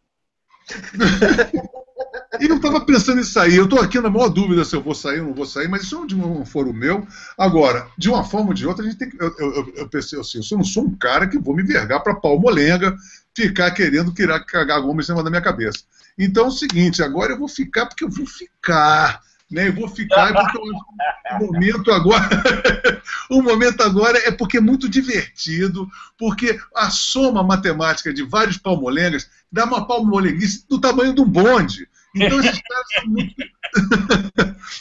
E eu estava pensando em sair. Eu estou aqui na maior dúvida se eu vou sair ou não vou sair, mas isso não for o meu. Agora, de uma forma ou de outra, a gente tem que. Eu pensei assim, eu não sou um cara que vou me vergar para palmolenga, ficar querendo cagar goma em cima da minha cabeça. Então é o seguinte, agora eu vou ficar porque eu vou ficar. Né? Eu vou ficar porque o momento agora. O momento agora é porque é muito divertido, porque a soma matemática de vários palmolengas dá uma palmolenguice do tamanho de um bonde. Então esses caras são muito.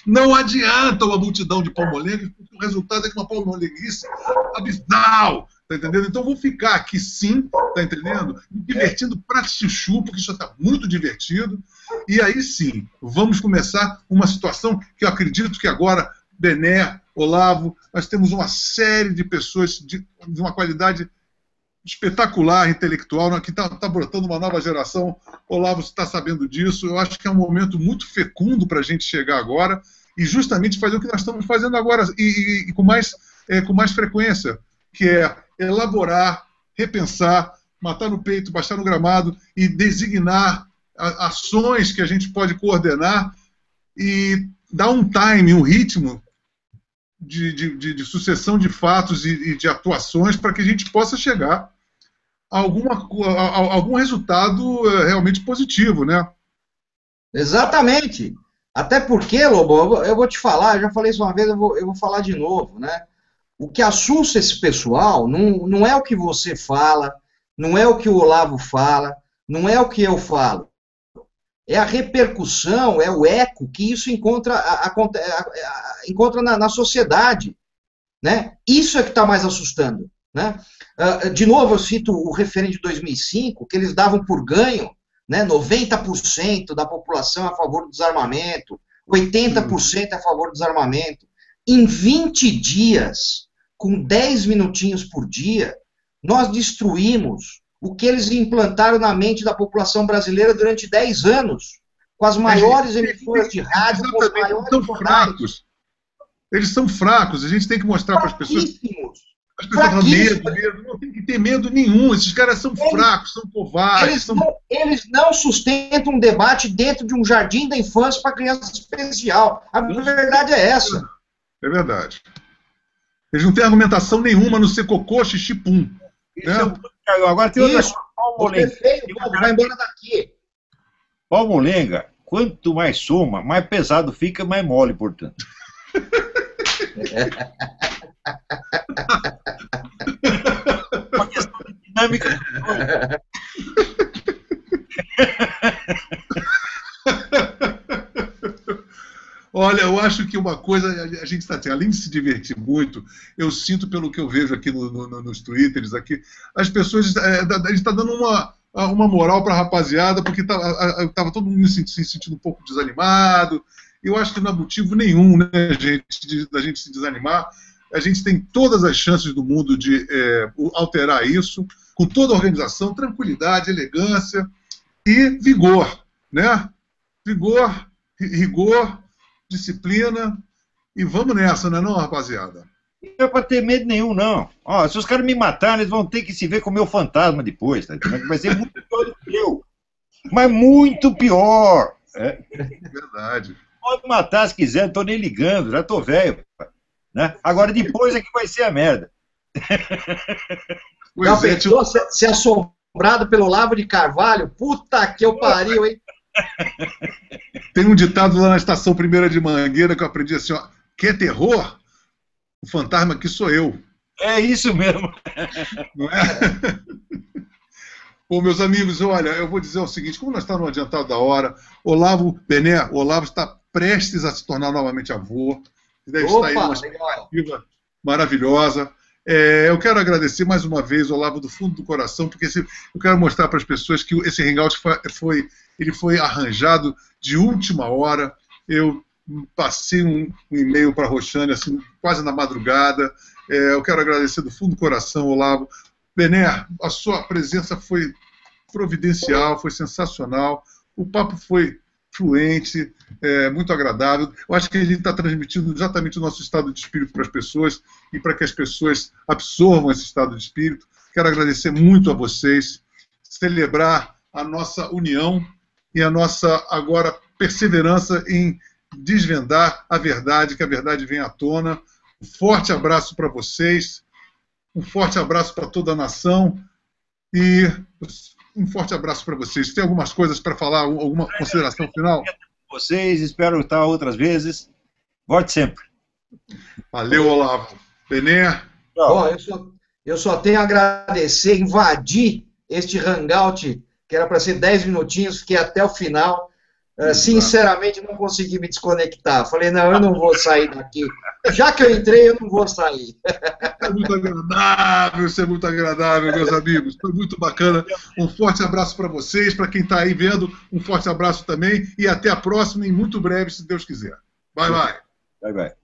Não adianta uma multidão de palmolengas, porque o resultado é que uma palmolenguice abismal. Tá entendendo? Então eu vou ficar aqui sim, tá entendendo? Me divertindo pra chuchu, porque isso está muito divertido. E aí sim, vamos começar uma situação que eu acredito que agora, Bené, Olavo, nós temos uma série de pessoas de uma qualidade espetacular, intelectual, que está brotando uma nova geração. Olavo está sabendo disso. Eu acho que é um momento muito fecundo para a gente chegar agora e justamente fazer o que nós estamos fazendo agora e com mais frequência, que é elaborar, repensar, matar no peito, baixar no gramado e designar ações que a gente pode coordenar e dar um time, um ritmo de sucessão de fatos e de atuações para que a gente possa chegar algum resultado realmente positivo, né? Exatamente. Até porque, Lobo, eu vou te falar, eu já falei isso uma vez, eu vou falar de novo, né? O que assusta esse pessoal não é o que você fala, não é o que o Olavo fala, não é o que eu falo. É a repercussão, é o eco que isso encontra na sociedade. Né? Isso é que está mais assustando. Né? De novo, eu cito o referendo de 2005, que eles davam por ganho, né, 90% da população a favor do desarmamento, 80% a favor do desarmamento. Em 20 dias, com 10 minutinhos por dia, nós destruímos o que eles implantaram na mente da população brasileira durante 10 anos, com as maiores emissoras de rádio, com os maiores jornais. Eles são fracos, a gente tem que mostrar para as pessoas. As pessoas têm medo, não tem que ter medo nenhum, esses caras são fracos, são covardes. Eles não sustentam um debate dentro de um jardim da infância para criança especial. A verdade é essa. É verdade. Eles não têm argumentação nenhuma no ser cocô, xixi, pum. Né? Agora tem outra coisa. Vai embora daqui. Palmolenga, quanto mais soma, mais pesado fica, mais mole, portanto. Uma questão de dinâmica. Olha, eu acho que uma coisa, a gente está, além de se divertir muito, eu sinto pelo que eu vejo aqui nos twitters, aqui, as pessoas, a gente está dando uma moral para a rapaziada, porque estava todo mundo se sentindo um pouco desanimado. Eu acho que não há motivo nenhum, né, da gente se desanimar. A gente tem todas as chances do mundo de alterar isso, com toda a organização, tranquilidade, elegância e vigor, né? Vigor, rigor, disciplina, e vamos nessa, não é não, rapaziada? Não é para ter medo nenhum, não. Ó, se os caras me matarem, eles vão ter que se ver com o meu fantasma depois, tá? Vai ser muito pior do que eu. Mas muito pior. É verdade. Pode matar se quiser, não tô nem ligando, já tô velho. Né? Agora depois é que vai ser a merda. Já pensou ser assombrado pelo Olavo de Carvalho? Puta que eu pariu, hein? Tem um ditado lá na estação Primeira de Mangueira que eu aprendi assim, ó, quer terror? O fantasma aqui sou eu. É isso mesmo. Não é? Bom, meus amigos, olha, eu vou dizer o seguinte, como nós estamos no adiantado da hora, Olavo está prestes a se tornar novamente avô. Deve estar aí uma expectativa maravilhosa. Eu quero agradecer mais uma vez, Olavo, do fundo do coração, porque eu quero mostrar para as pessoas que esse hangout foi arranjado de última hora. Eu passei um e-mail para a Roxane, assim, quase na madrugada. Eu quero agradecer do fundo do coração, Olavo. Bené, a sua presença foi providencial, foi sensacional. O papo foi fluente, muito agradável. Eu acho que a gente está transmitindo exatamente o nosso estado de espírito para as pessoas e para que as pessoas absorvam esse estado de espírito. Quero agradecer muito a vocês, celebrar a nossa união e a nossa, agora, perseverança em desvendar a verdade, que a verdade venha à tona. Um forte abraço para vocês, um forte abraço para toda a nação e um forte abraço para vocês. Tem algumas coisas para falar, alguma consideração final? Vocês, espero estar outras vezes. Volte sempre. Valeu, Olavo. Bené? Bom, eu só tenho a agradecer, invadir este hangout, que era para ser 10 minutinhos, fiquei até o final. Sinceramente, não consegui me desconectar. Falei, não, eu não vou sair daqui. Já que eu entrei, eu não vou sair. É muito agradável, isso é muito agradável, meus amigos. Foi muito bacana. Um forte abraço para vocês, para quem está aí vendo, um forte abraço também. E até a próxima, em muito breve, se Deus quiser. Bye, bye. Bye, bye.